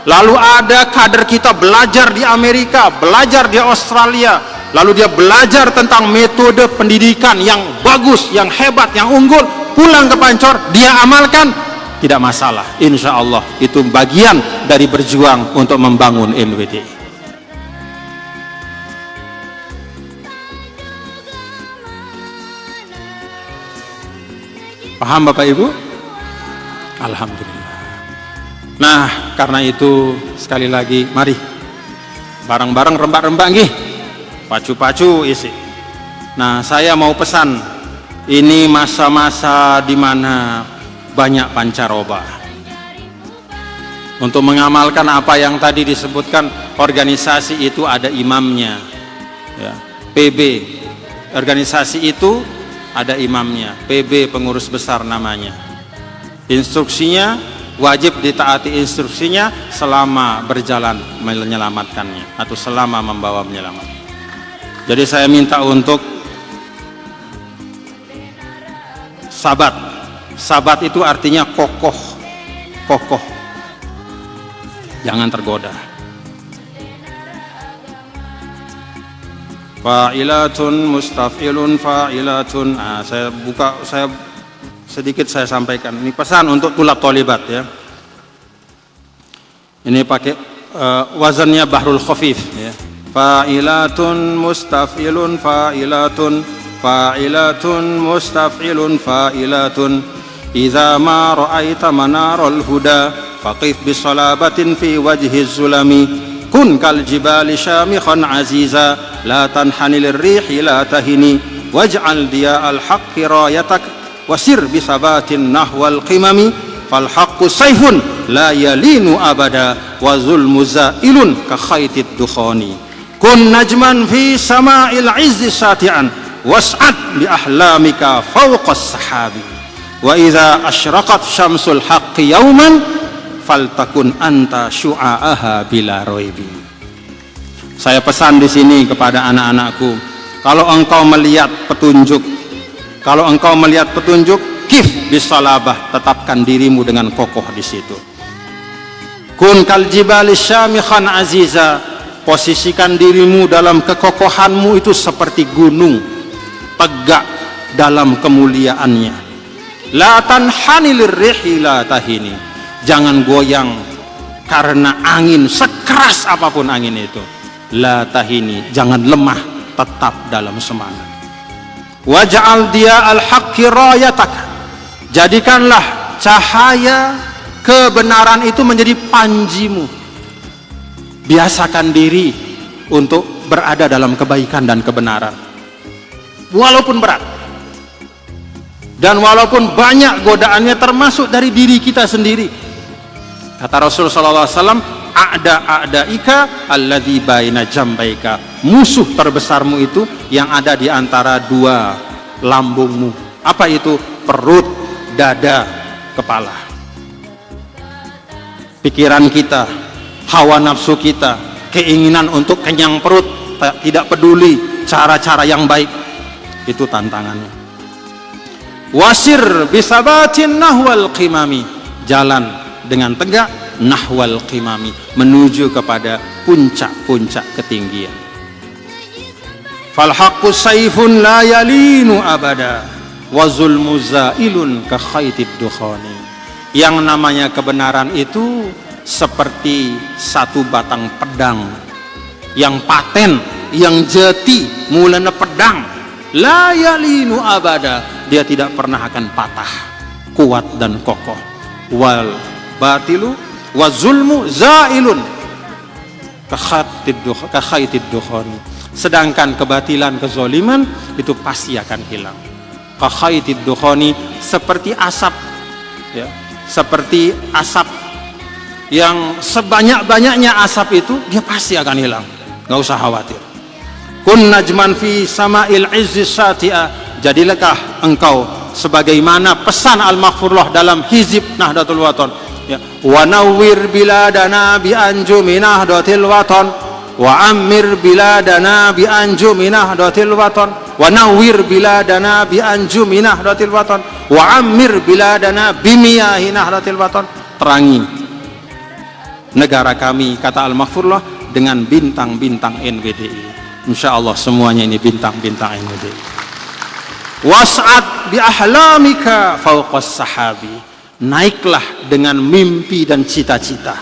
lalu ada kader kita belajar di Amerika, belajar di Australia, lalu dia belajar tentang metode pendidikan yang bagus, yang hebat, yang unggul, pulang ke Pancor, dia amalkan, tidak masalah. Insya Allah itu bagian dari berjuang untuk membangun NWD. Paham Bapak Ibu? Alhamdulillah. Nah, karena itu sekali lagi mari bareng-bareng rembak-rembak nggih. Pacu-pacu isi. Nah, saya mau pesan, ini masa-masa di mana banyak pancaroba. Untuk mengamalkan apa yang tadi disebutkan, organisasi itu ada imamnya. Ya, PB. Organisasi itu ada imamnya, PB pengurus besar namanya. Instruksinya wajib ditaati, instruksinya selama berjalan menyelamatkannya atau selama membawa menyelamat. Jadi saya minta untuk sabat. Sabat itu artinya kokoh, kokoh. Jangan tergoda. Fa'ilatun mustaf'ilun fa'ilatun. Nah, saya buka, saya sedikit saya sampaikan. Ini pesan untuk tulab tholibat ya. Ini pakai wazannya bahrul khafif ya. Fa'ilatun mustaf'ilun fa'ilatun fa'ilatun mustaf'ilun fa'ilatun. Idza ma ra'aita manarul huda faqif bisalabatin fi wajhi zulami. Kun kal jibali syamikhan aziza la tanhani lirrihi la tahini waj'al dia al-haqqi rayatak wasir bisabatin nahwal qimami fal haqqu sayfun la yalinu abada wa zulmu zailun ka khaytid dukhani kun najman fi sama'il izzi sati'an was'ad bi ahlamika fawqas sahabi wa idza asyraqat syamsul haqqi yawman faltakun anta syu'a'aha bila roibi. Saya pesan di sini kepada anak-anakku, kalau engkau melihat petunjuk, kif bisalabah, tetapkan dirimu dengan kokoh di situ. Kun kal jibali syamikhan aziza, posisikan dirimu dalam kekokohanmu itu seperti gunung, tegak dalam kemuliaannya. La tanhani lirrihi la tahini, jangan goyang karena angin, sekeras apapun angin itu. La tahini, jangan lemah, tetap dalam semangat. Waj'al dia al-haqqi rayatak, jadikanlah cahaya kebenaran itu menjadi panjimu. Biasakan diri untuk berada dalam kebaikan dan kebenaran walaupun berat dan walaupun banyak godaannya, termasuk dari diri kita sendiri. Kata Rasul sallallahu alaihi wasallam, a'da'ika alladzi baina jambaika, musuh terbesarmu itu yang ada di antara dua lambungmu. Apa itu? Perut, dada, kepala. Pikiran kita, hawa nafsu kita, keinginan untuk kenyang perut, tidak peduli cara-cara yang baik, itu tantangannya. Wasir bisabatin nahwal qimami, jalan dengan tegak nahwal qimami, menuju kepada puncak-puncak ketinggian. Fal haqqu sayfun la yalinu abada wa zulmu zailun ka khaytid dukhani. Yang namanya kebenaran itu seperti satu batang pedang yang paten, yang jati, mulana pedang, la yalinu abada, dia tidak pernah akan patah, kuat dan kokoh. Wal batilu wa zulmu zailun ka khaytid dukhani, sedangkan kebatilan, kezoliman itu pasti akan hilang. Ka khaytid dukhani, seperti asap ya, seperti asap yang sebanyak-banyaknya asap itu dia pasti akan hilang, nggak usah khawatir. Kun najman fi sama'il izzi sati'a, jadilahkah engkau sebagaimana pesan Al-Maghfurullah dalam Hizib Nahdlatul Wathon, ya, wa nawwir biladana bi anjumi Nahdlatul Wathon wa ammir biladana bi anjumi Nahdlatul Wathon wa nawwir biladana bi anjumi Nahdlatul Wathon wa ammir biladana bi miyahi Nahdlatul Wathon. Terangi negara kami, kata Al-Maghfurullah, dengan bintang-bintang NWDI. Insya Allah semuanya ini bintang-bintang NWDI. Was'ad bi ahlamika fawqas sahabi, naiklah dengan mimpi dan cita-cita.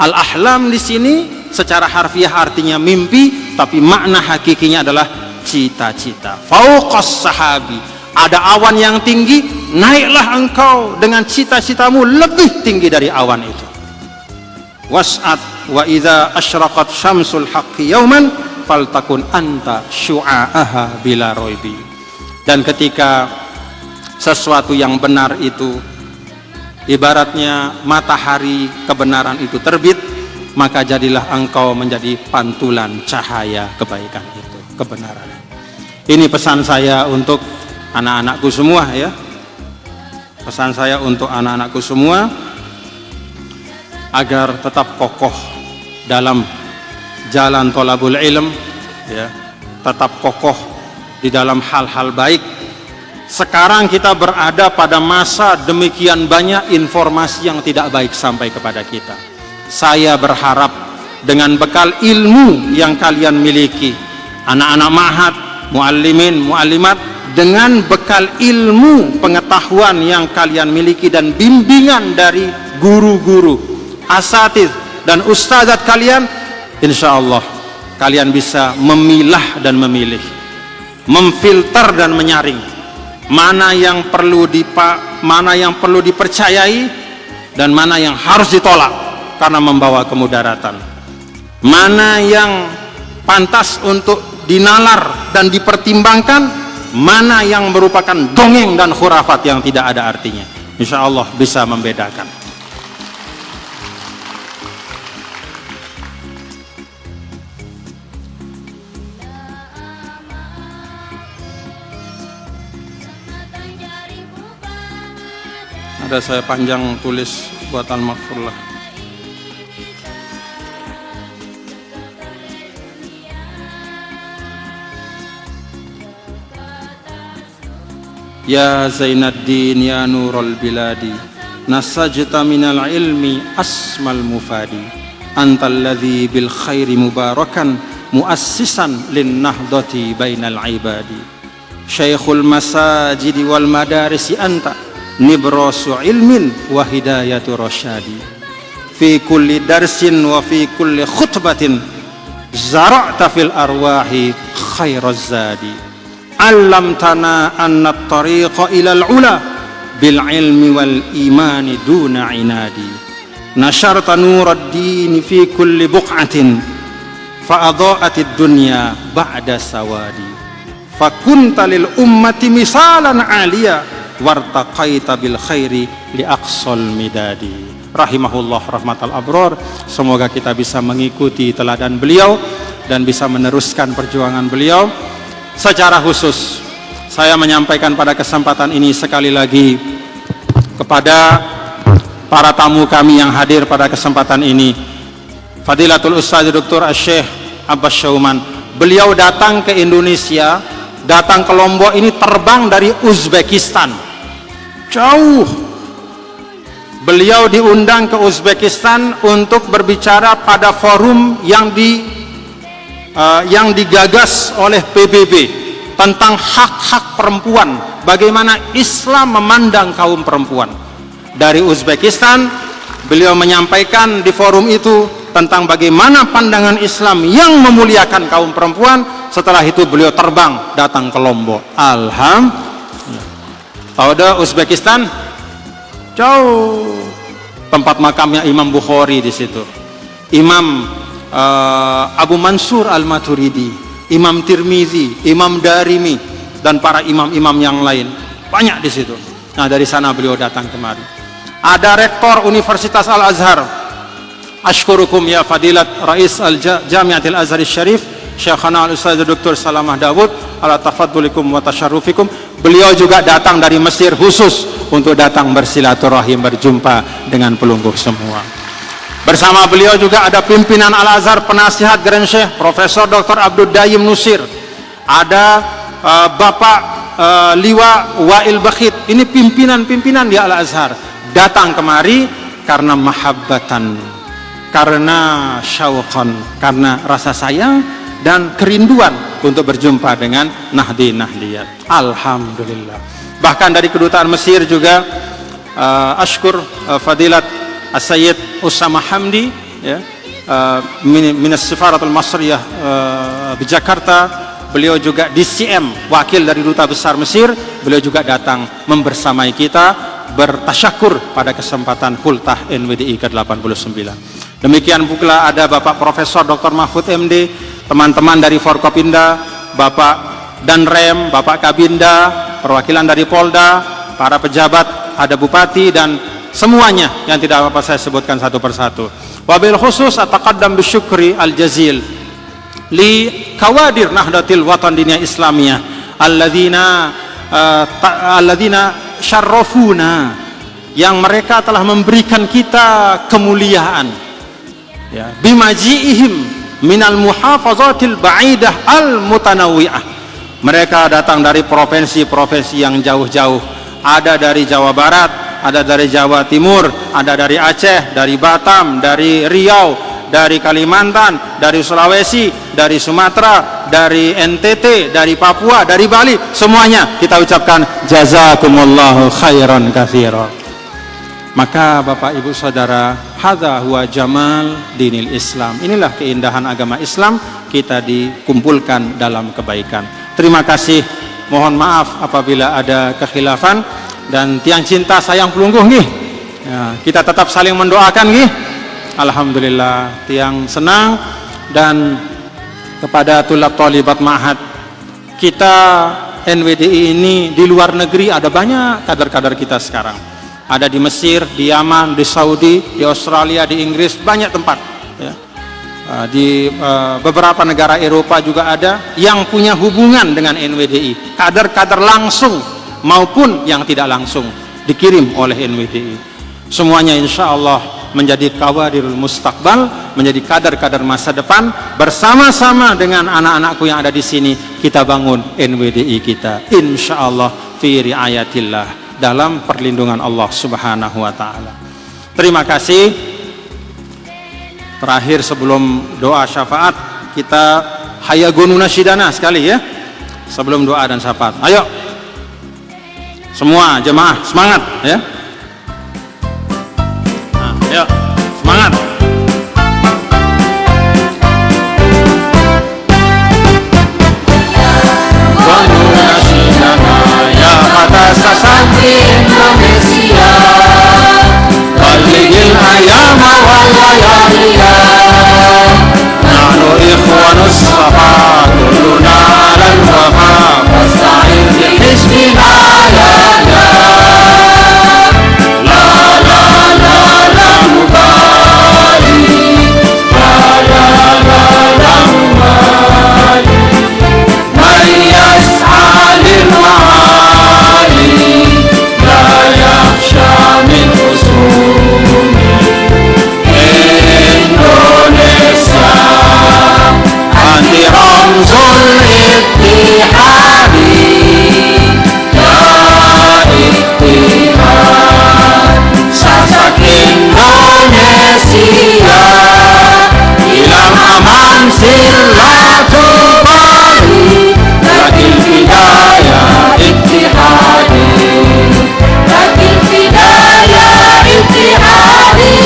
Al-ahlam di sini secara harfiah artinya mimpi, tapi makna hakikinya adalah cita-cita. Fawqas sahabi, ada awan yang tinggi, naiklah engkau dengan cita-citamu lebih tinggi dari awan itu. Was'ad wa idza asyraqat syamsul haqqi yauman faltakun anta syu'a'aha bila roibi. Dan ketika sesuatu yang benar itu, ibaratnya matahari kebenaran itu terbit, maka jadilah engkau menjadi pantulan cahaya kebaikan itu, kebenaran. Ini pesan saya untuk anak-anakku semua, ya. Pesan saya untuk anak-anakku semua agar tetap kokoh dalam jalan thalabul ilm, ya, tetap kokoh di dalam hal-hal baik. Sekarang kita berada pada masa demikian banyak informasi yang tidak baik sampai kepada kita. Saya berharap dengan bekal ilmu yang kalian miliki, anak-anak ma'had, muallimin, muallimat, dengan bekal ilmu pengetahuan yang kalian miliki dan bimbingan dari guru-guru, asatidz dan ustadzat kalian, insya Allah kalian bisa memilah dan memilih, memfilter dan menyaring mana yang perlu dipercayai dan mana yang harus ditolak karena membawa kemudaratan, mana yang pantas untuk dinalar dan dipertimbangkan, mana yang merupakan dongeng dan khurafat yang tidak ada artinya. Insya Allah bisa membedakan. Ada saya panjang tulis buat Al-Maghfurullah. Ya Zainaddin ya Nurul Biladi, nasajta minal ilmi asmal mufadi, antal ladzi bil khairi mubarakan muassisan lin nahdati bainal ibadi. Syekhul masajidi wal madarisi anta, nibrasu ilmin wa hidayatu rasyadi. Fi kulli darsin wa fi kulli khutbatin zara'ta fil arwahi khairaz zadi. Allamtana anna at-tariqa ilal ula bil ilmi wal imani duna inadi. Nasharta nurad dini fi kulli buq'atin fa adha'atid dunya ba'da sawadi. Fakunta lil ummati misalan 'aliya wartaqaita bil khairi li aqsal midadi. Rahimahullah rahmatal abror. Semoga kita bisa mengikuti teladan beliau dan bisa meneruskan perjuangan beliau. Secara khusus saya menyampaikan pada kesempatan ini sekali lagi kepada para tamu kami yang hadir pada kesempatan ini, Fadilatul Ustaz Dr. Syekh Abbas Syauman. Beliau datang ke Indonesia, datang ke Lombok ini terbang dari Uzbekistan, jauh. Beliau diundang ke Uzbekistan untuk berbicara pada forum yang digagas oleh PBB tentang hak-hak perempuan, bagaimana Islam memandang kaum perempuan. Dari Uzbekistan beliau menyampaikan di forum itu tentang bagaimana pandangan Islam yang memuliakan kaum perempuan. Setelah itu beliau terbang datang ke Lombok. Alhamdulillah. Tahu dah Uzbekistan jauh, tempat makamnya Imam Bukhari di situ, Imam Abu Mansur Al-Maturidi, Imam Tirmizi, Imam Darimi, dan para imam-imam yang lain banyak di situ. Nah, dari sana beliau datang kemari. Ada rektor Universitas Al-Azhar, ashkurukum ya Fadilat Rais Al-Jamiatil Azhar Syarif, Syekhana Al-Ustaz Dr. Salamah Daud, ala tafaddulikum wa tasharrufikum. Beliau juga datang dari Mesir khusus untuk datang bersilaturahim, berjumpa dengan pelungguh semua. Bersama beliau juga ada pimpinan Al-Azhar, penasihat Grand Syekh Profesor Dr. Abdul Daim Nusir. Ada Bapak Liwa Wail Bakhit. Ini pimpinan-pimpinan di Al-Azhar. Datang kemari karena mahabbatan, karena syauqan, karena rasa sayang dan kerinduan untuk berjumpa dengan nahdi-nahdiyat. Alhamdulillah. Bahkan dari kedutaan Mesir juga ashkur Fadilat As-Sayyid Usama Hamdi, ya, Minas Sifaratul Masriyah di Jakarta. Beliau juga DCM, wakil dari Duta Besar Mesir. Beliau juga datang membersamai kita bertasyakur pada kesempatan Hultah NWDI ke-89. Demikian pula ada Bapak Profesor Dr. Mahfud MD, teman-teman dari Forkopinda, Bapak Danrem, Bapak Kabinda, perwakilan dari Polda, para pejabat, ada Bupati dan semuanya yang tidak apa saya sebutkan satu persatu. Wabil khusus ataqaddam bisyukri al-jazil li kawadir Nahdlatul Watan Diniyah Islamiyah alladzina syarrafuna, yang mereka telah memberikan kita kemuliaan, ya, bimaji'ihim minal muhafazatil ba'idah al mutanawwi'ah. Mereka datang dari provinsi-provinsi yang jauh-jauh, ada dari Jawa Barat, ada dari Jawa Timur, ada dari Aceh, dari Batam, dari Riau, dari Kalimantan, dari Sulawesi, dari Sumatera, dari NTT, dari Papua, dari Bali, semuanya kita ucapkan jazakumullahu khairan katsiran. Maka Bapak Ibu Saudara, hadza huwa jamal dinil Islam. Inilah keindahan agama Islam, kita dikumpulkan dalam kebaikan. Terima kasih, mohon maaf apabila ada kekhilafan, dan tiang cinta sayang pelungguh nggih. Ya, kita tetap saling mendoakan nggih. Alhamdulillah, tiang senang. Dan kepada tulab talibat ma'had kita NWDI ini, di luar negeri ada banyak kader-kader kita sekarang. Ada di Mesir, di Yaman, di Saudi, di Australia, di Inggris, banyak tempat, ya. Di beberapa negara Eropa juga ada yang punya hubungan dengan NWDI, kader-kader langsung maupun yang tidak langsung dikirim oleh NWDI. Semuanya insya Allah menjadi kawadirul mustaqbal, menjadi kader-kader masa depan. Bersama-sama dengan anak-anakku yang ada di sini, kita bangun NWDI kita, insya Allah fi riayatillah, dalam perlindungan Allah Subhanahu wa Ta'ala. Terima kasih. Terakhir sebelum doa syafaat, kita hayagunu nasyidana sekali, ya, sebelum doa dan syafaat. Ayo semua jemaah semangat, ya. Nah, ayo semangat. Santri Indonesia, baligil ayama wal layaliya, nahnu ikhwanus safa, kulluna alal wafa, wasta'in bi hizbina ya ya, la la la la mubali, la la la la mubali, man yas'a lil min usumi Indonesia, anti ramzul ittihadi, ya ittihad, sasak Indonesia, ilam aman silatubari, lakil hidayah ittihadi, lakil hidayah ittihadi.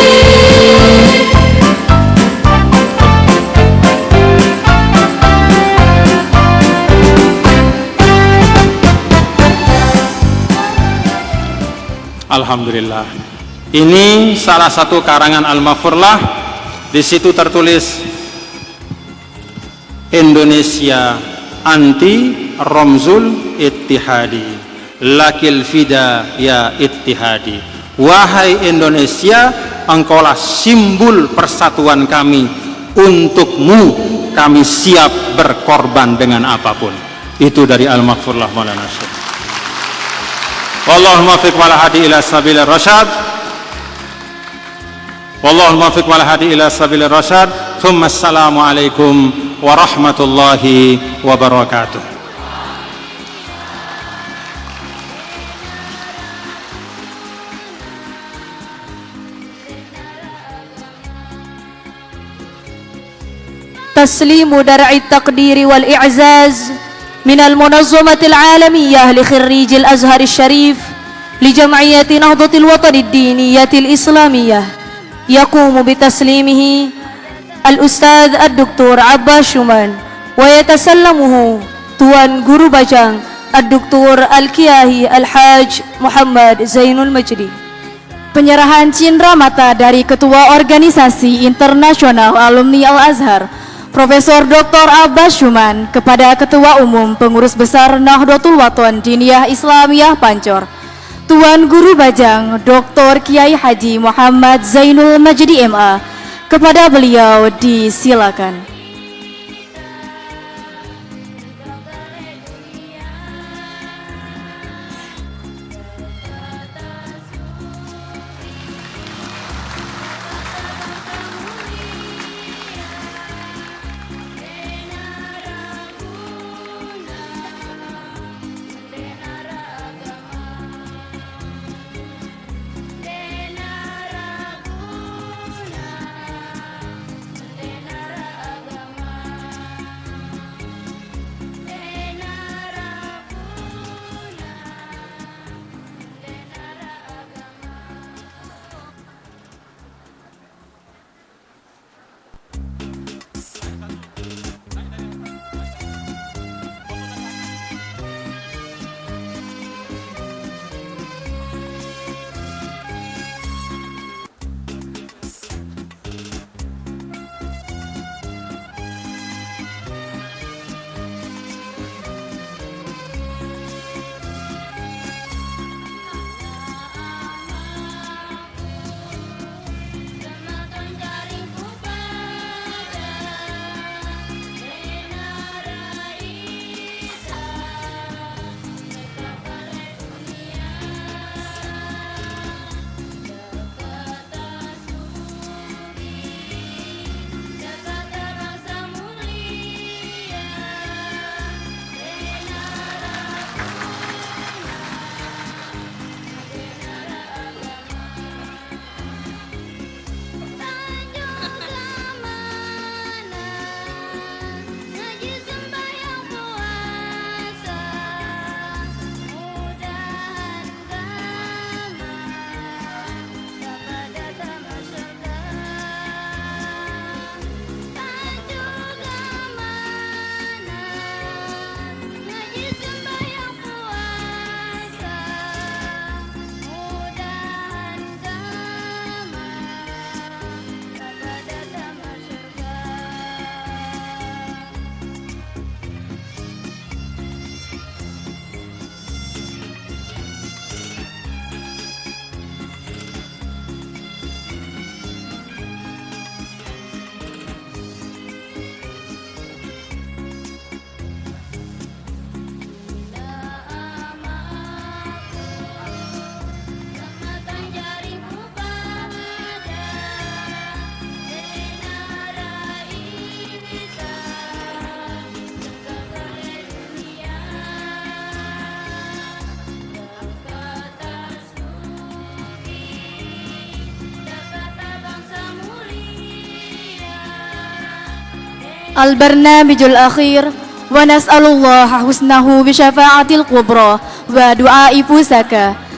Alhamdulillah. Ini salah satu karangan Al-Mafurlah. Di situ tertulis Indonesia anti ramzul ittihadi, lakil fida ya ittihadi. Wahai Indonesia, engkaulah simbol persatuan kami, untukmu kami siap berkorban dengan apapun. Itu dari Al-Maghfurlah Maulana Syekh. Wallahul muwaffiq wal hadi ila sabilir rasyad. Wallahul muwaffiq wal hadi ila sabilir rasyad. Assalamu alaikum warahmatullahi wabarakatuh. تسليم درع التقدير والإعزاز من المنظمة العالمية لخريج الأزهر الشريف لجمعية نهضة الوطن الدينية الإسلامية. يقوم بتسليمه الأستاذ الدكتور عباس شومان، ويتسلمه Tuan Guru Bajang الدكتور الكياهي الحاج محمد زين المجدي. Penyerahan cindera mata dari Ketua Organisasi Internasional Alumni Al-Azhar Profesor Dr. Abbas Syuman kepada Ketua Umum Pengurus Besar Nahdlatul Wathon Diniyah Islamiyah Pancor, Tuan Guru Bajang Dr. Kiai Haji Muhammad Zainul Majdi MA. Kepada beliau disilakan. البرنامج الأخير ونسأل الله حسنه بشفاعة الكبرى ودعاء فوسك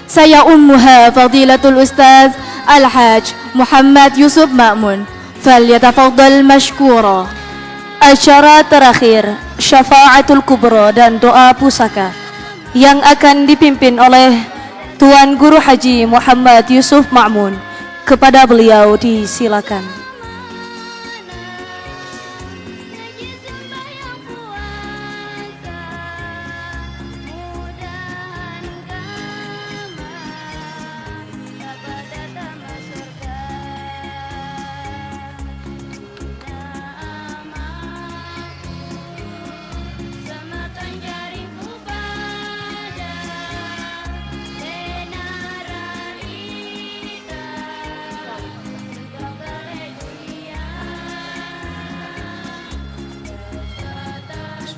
سيؤمها فضيلة الأستاذ الحاج محمد يوسف مأمون فليتفضل مشكورا. Acara terakhir Syafaatul Kubra dan doa pusaka yang akan dipimpin oleh Tuan Guru Haji Muhammad Yusuf Ma'mun. Kepada beliau disilakan.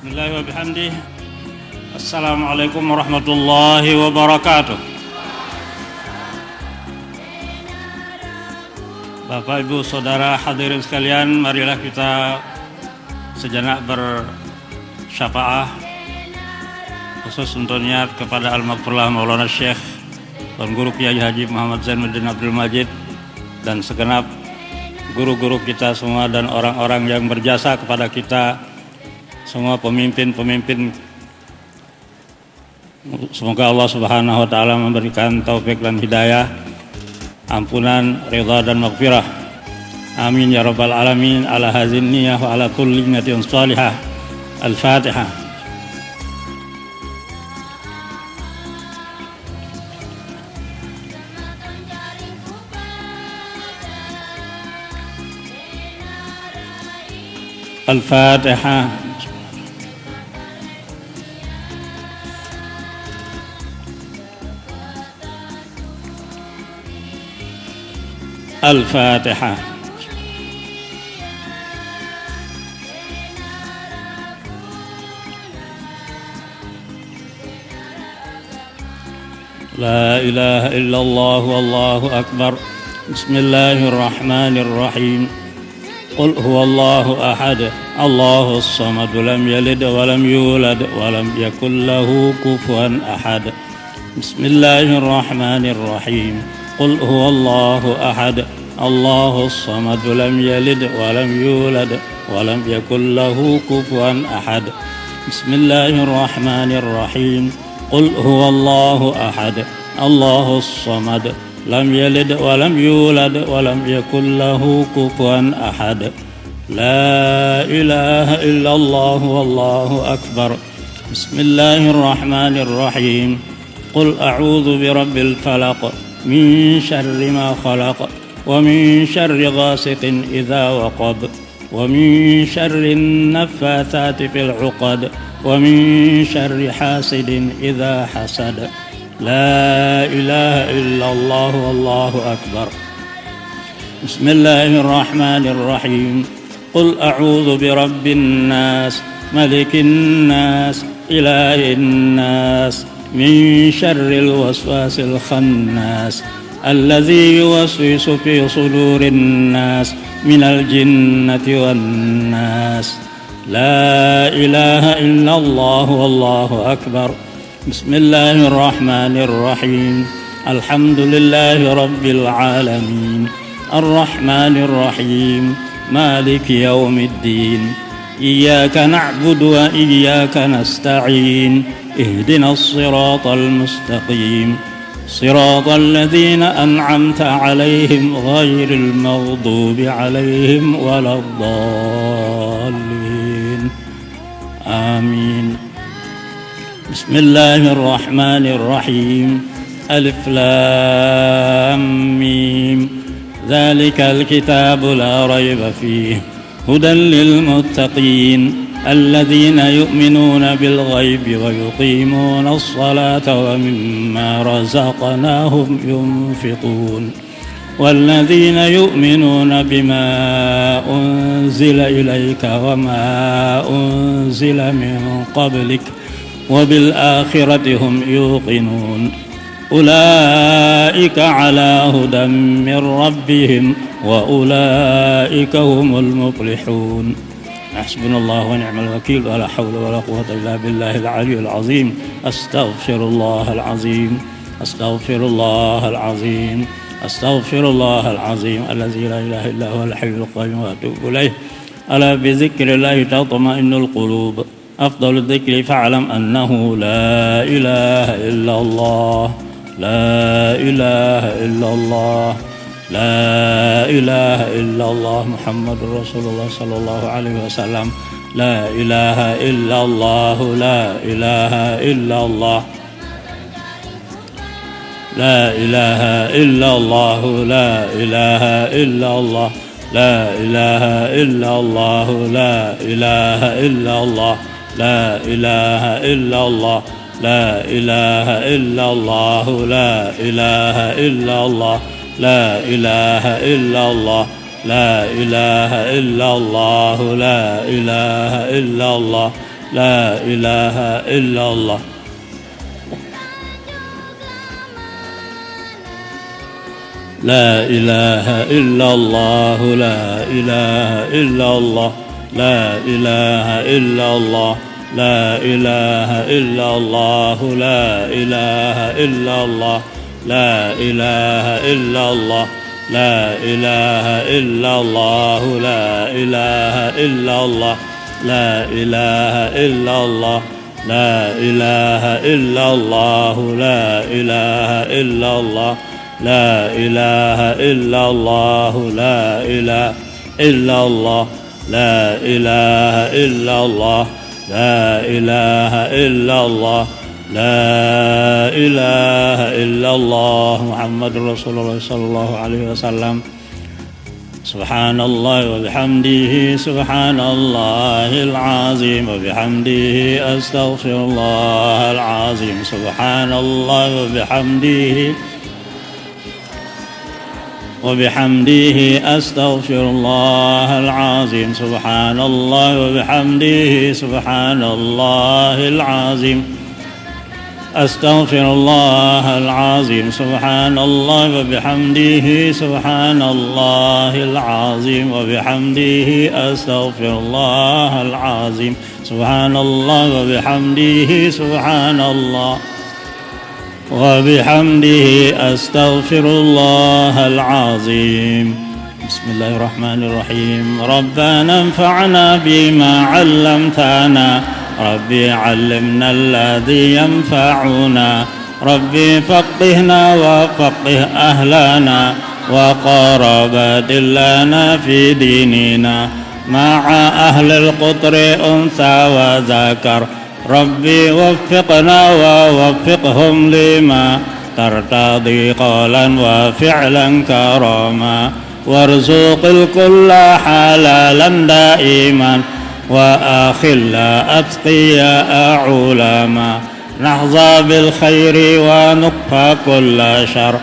Bismillah wa bihamdih. Assalamualaikum warahmatullahi wabarakatuh. Bapak, Ibu, Saudara hadirin sekalian, marilah kita sejenak bersyafaah khusus untuk niat kepada Al-Maghfurlah Maulana Syekh Tuan Guru Kiai Haji Muhammad Zainuddin Abdul Majid dan segenap guru-guru kita semua dan orang-orang yang berjasa kepada kita semua, pemimpin-pemimpin. Semoga Allah Subhanahu wa taala memberikan taufik dan hidayah, ampunan, ridha dan maghfirah. Amin ya rabbal alamin. Ala hadzin niyah wa ala kulli niyatin salihah. Al-Fatihah. Al-Fatihah. Al-Fatihah. La ilaha illallah wallahu akbar. Bismillahirrahmanirrahim. Qul huwallahu ahad, Allahus samad, lam yalid wa lam yulad wa lam yakul lahu kufuwan ahad. Bismillahirrahmanirrahim. Qul huwallahu ahad, Allahus samad, lam yalid wa lam yulad wa lam yakul lahu kufuwan ahad. Bismillahirrahmanirrahim. Qul huwallahu ahad, Allahus samad, lam yalid wa lam yulad wa lam yakul lahu kufuwan ahad. La ilaha illallah wallahu akbar. Bismillahirrahmanirrahim. Qul a'udzu birabbil falaq min syarri ma khalaq wa min syarri ghasiqin idza waqab wa min syarri naffatsati fil 'uqad wa min syarri hasidin idza hasad. La ilaha illallah wallahu akbar. Bismillahirrahmanirrahim. Qul a'udzu birabbin nas, malikin nas, ilahin nas, min syarril waswasil khannas, alladzi yuwaswisu fi sudurin nas, minal jinnati wan nas. La ilaha illallah wallahu akbar. Bismillahirrahmanirrahim. Alhamdulillahi rabbil alamin. Ar-Rahmanir-Rahim. Maliki yaumiddin. Iyyaka na'budu wa iyyaka nasta'in. Ihdinas siratal mustaqim. Siratal ladzina an'amta 'alaihim ghairil maghdubi 'alaihim waladdallin. Amin. Bismillahirrahmanirrahim. Alif lam mim. Dzalikal kitabu la raiba fihi hudan lil muttaqin alladzina yu'minuna bil ghaibi wa yuqimuna as-salata wa mimma razaqnahum yunfiqun. والذين يؤمنون بما أنزل إليك وما أنزل من قبلك وبالآخرة هم يوقنون. أولئك على هدى من ربهم وأولئك هم المفلحون. حسبنا الله ونعم الوكيل ولا حول ولا قوة إلا بالله العلي العظيم. أستغفر الله العظيم. أستغفر الله العظيم. أستغفر الله العظيم الذي لا إله إلا هو الحي القيوم وأتوب إليه. ألا بذكر الله تطمئن القلوب. أفضل الذكر فاعلم أنه لا إله إلا الله. لا إله إلا الله. لا إله إلا الله محمد رسول الله صلى الله عليه وسلم. لا إله إلا الله. لا إله إلا الله. لا إله إلا الله. لا إله إلا الله. لا إله إلا الله. لا إله إلا الله. لا إله إلا الله. لا إله إلا الله. لا إله إلا الله. لا إله إلا الله. لا إله إلا الله. لا إله إلا الله. لا إله إلا الله لا إله إلا الله لا إله إلا الله لا إله إلا الله لا إله إلا الله لا إله إلا الله لا إله إلا الله لا إله إلا الله لا إله إلا الله لا إله إلا الله لا إله إلا الله لا إله إلا الله لا إله إلا الله لا إله إلا الله لا إله إلا الله لا إله إلا الله لا إله إلا الله محمد رسول الله صلى الله عليه وسلم سبحان الله وبحمده سبحان الله العظيم وبحمده أستغفر الله العظيم سبحان الله وبحمده أستغفر الله العظيم سبحان الله وبحمده سبحان الله العظيم أستغفر الله العظيم سبحان الله وبحمده سبحان الله العظيم وبحمده أستغفر الله العظيم سبحان الله وبحمده سبحان الله وبحمده أستغفر الله العظيم بسم الله الرحمن الرحيم ربنا انفعنا بما علمتنا ربي علمنا الذي ينفعنا ربي فقهنا وفقه أهلنا وقرابات لنا في ديننا مع أهل القطر أنثى وذكر ربي وفقنا ووفقهم لما ترتضي قولا وفعلا كراما وارزق الكل حلالا دائما وأخلا أتقياء علما نحظى بالخير ونكفى كل شر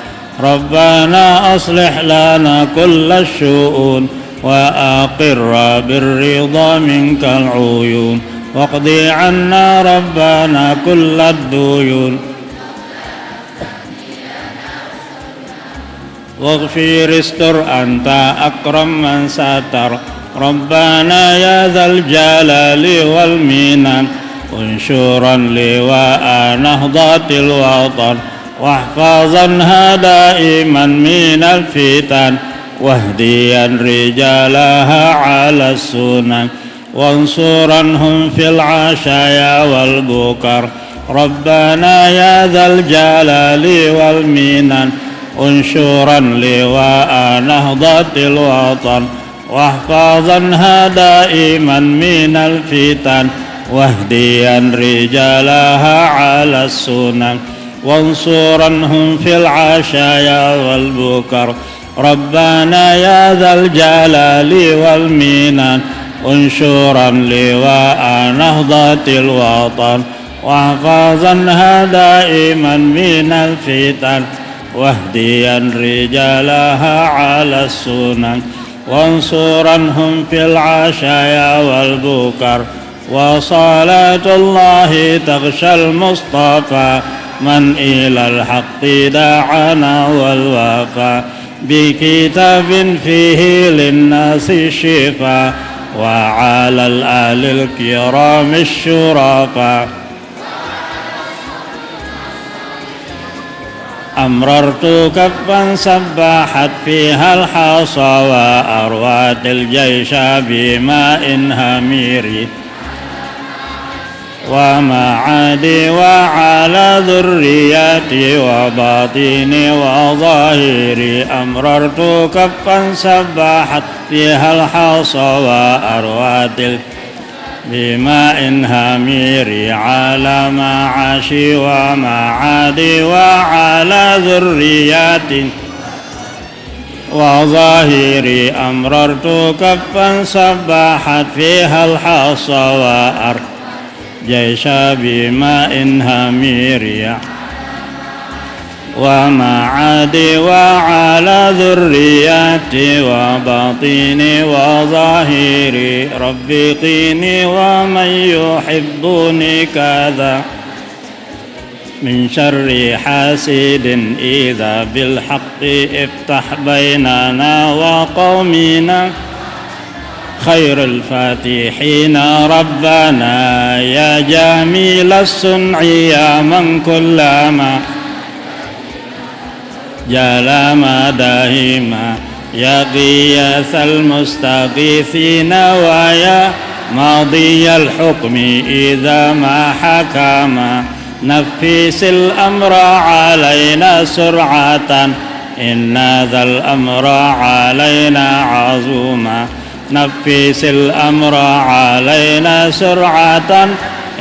ربنا أصلح لنا كل الشؤون وأقر بالرضا منك العيون واقضي عنا ربنا كل الديون واغفر استر أنت أكرم من ستر ربنا يا ذا الجلال والمنن انشرا لواء نهضة الوطن واحفظنها دائما من الفتن واهديا رجالها على السنن وانصرنهم في العشايا والبكر ربنا يا ذا الجلال والمنن انشرا لواء نهضة الوطن واحفظنها دائما من الفتن واهديا رجالها على السنن وانصرنهم في العشايا والبكر ربنا يا ذا الجلال والمنن انشرا لواء نهضة الوطن واحفظنها دائما من الفتن واهديا رجالها على السنن وانصرنهم في العشايا والبكر وصلاة الله تغشى المصطفى من إلى الحق دعانا والوفا بكتاب فيه للناس الشفاء وعلى الآل الكرام الشرفاء أمررت كفا سبحت فيها الحصى وأروت الجيش بماء همير ومعادي وعلى ذرياتي وباطني وظاهري أمررت كفا سبحت فيها الحصى وأروت بماء همير على معاشي ومعادي وعلى ذرياتي وظاهري أمررت كفا سبحت فيها الحصى وأروت جيش بماء همير ومعادي وعلى ذرياتي وباطني وظاهري ربي قيني ومن يحبني كذا من شر حاسد إذا بالحق افتح بيننا وقومنا خير الفاتحين ربنا يا جميل الصنع يا من كلما جل مداهما يا غياث المستغيثين ويا ماضي الحكم إذا ما حكما نفس الأمر علينا سرعة إن ذا الأمر علينا عظوما نفس الأمر علينا سرعة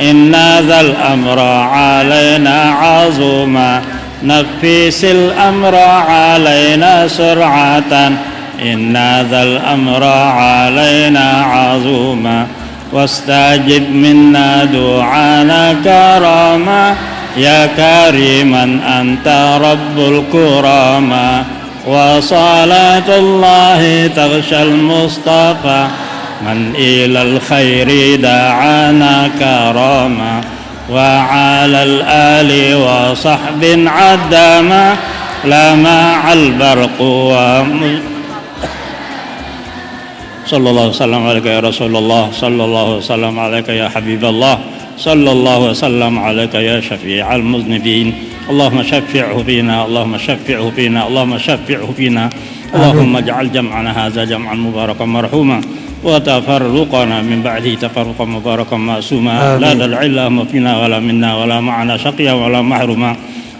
إن ذا الأمر علينا عظوما نفس الأمر علينا سرعة إن ذا الأمر علينا عظوما واستجب منا دعانا كراما يا كريما أنت رب الكرامة وصلاة الله تغشى المصطفى من إلى الخير دعانا كراما وعلى الآل وصحب عدما لمع البرق صلى الله وسلم عليك يا رسول الله صلى الله وسلم عليك يا حبيب الله صلى الله وسلم عليك يا شفيع المذنبين اللهم شفعه فينا اللهم شفعه فينا اللهم شفعه فينا اللهم اجعل جمعنا هذا جمعا مباركا مرحوما وتفرقنا من بعده تفرقا مباركا معصوما لا تدع اللهم فينا ولا منا ولا معنا شقيا ولا محروما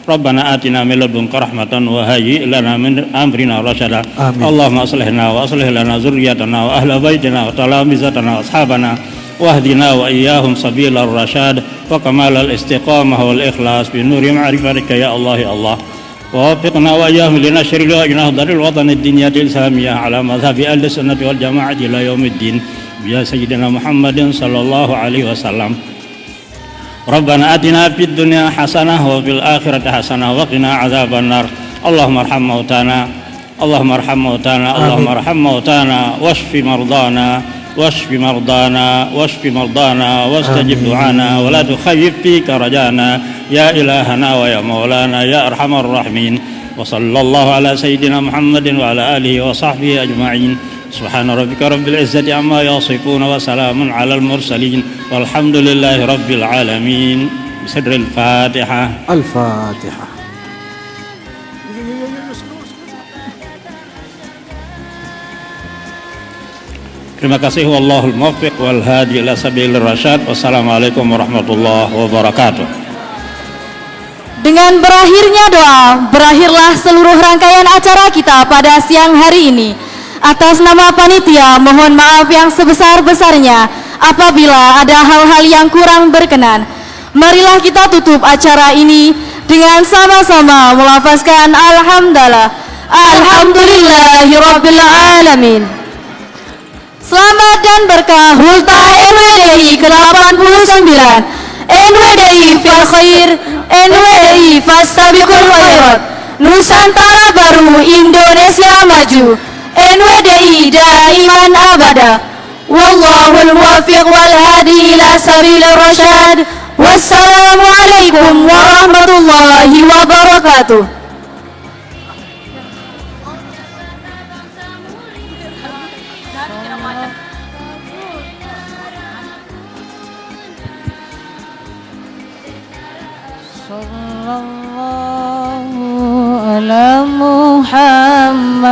ربنا آتنا من لدنك رحمة وهيئ لنا من أمرنا رشدا اللهم أصلحنا وأصلح لنا ذريتنا وأهل بيتنا وتلامذتنا وأصحابنا واهدنا وإياهم سبيل الرشاد وكمال الاستقامة والإخلاص بنور معرفتك يا الله يا الله ووفقنا وإياهم لنشر نهضة الوطن الدينية الإسلامية على مذهب أهل السنة والجماعة إلى يوم الدين يا سيدنا محمد صلى الله عليه وسلم ربنا آتنا في الدنيا حسنة وفي الآخرة حسنة وقنا عذاب النار اللهم ارحم موتانا اللهم ارحم موتانا اللهم ارحم موتانا واشف مرضانا واشف مرضانا واشف مرضانا واستجب دعانا ولا تخيب فيك رجانا يا إلهنا ويا مولانا يا أرحم الراحمين وصلى الله على سيدنا محمد وعلى آله وصحبه أجمعين سبحان ربك رب العزة عما يصفون وسلام على المرسلين والحمد لله رب العالمين بسر الفاتحة الفاتحة. Terima kasih wallahul muwaffiq wal hadi ila sabilir rasyad. Wassalamualaikum warahmatullahi wabarakatuh. Dengan berakhirnya doa, berakhirlah seluruh rangkaian acara kita pada siang hari ini. Atas nama panitia, mohon maaf yang sebesar-besarnya apabila ada hal-hal yang kurang berkenan. Marilah kita tutup acara ini dengan sama-sama melafazkan alhamdulillah. Alhamdulillahirabbil alamin. Selamat dan berkah Hulta NWDI ke-89. NWDI fil khair, NWDI fastabiqul khairat. Nusantara baru, Indonesia maju. NWDI daiman abada. Wallahul muwaffiq wal hadi ila sabilir rasyad. Wassalamualaikum warahmatullahi wabarakatuh. Sallallahu ala Muhammad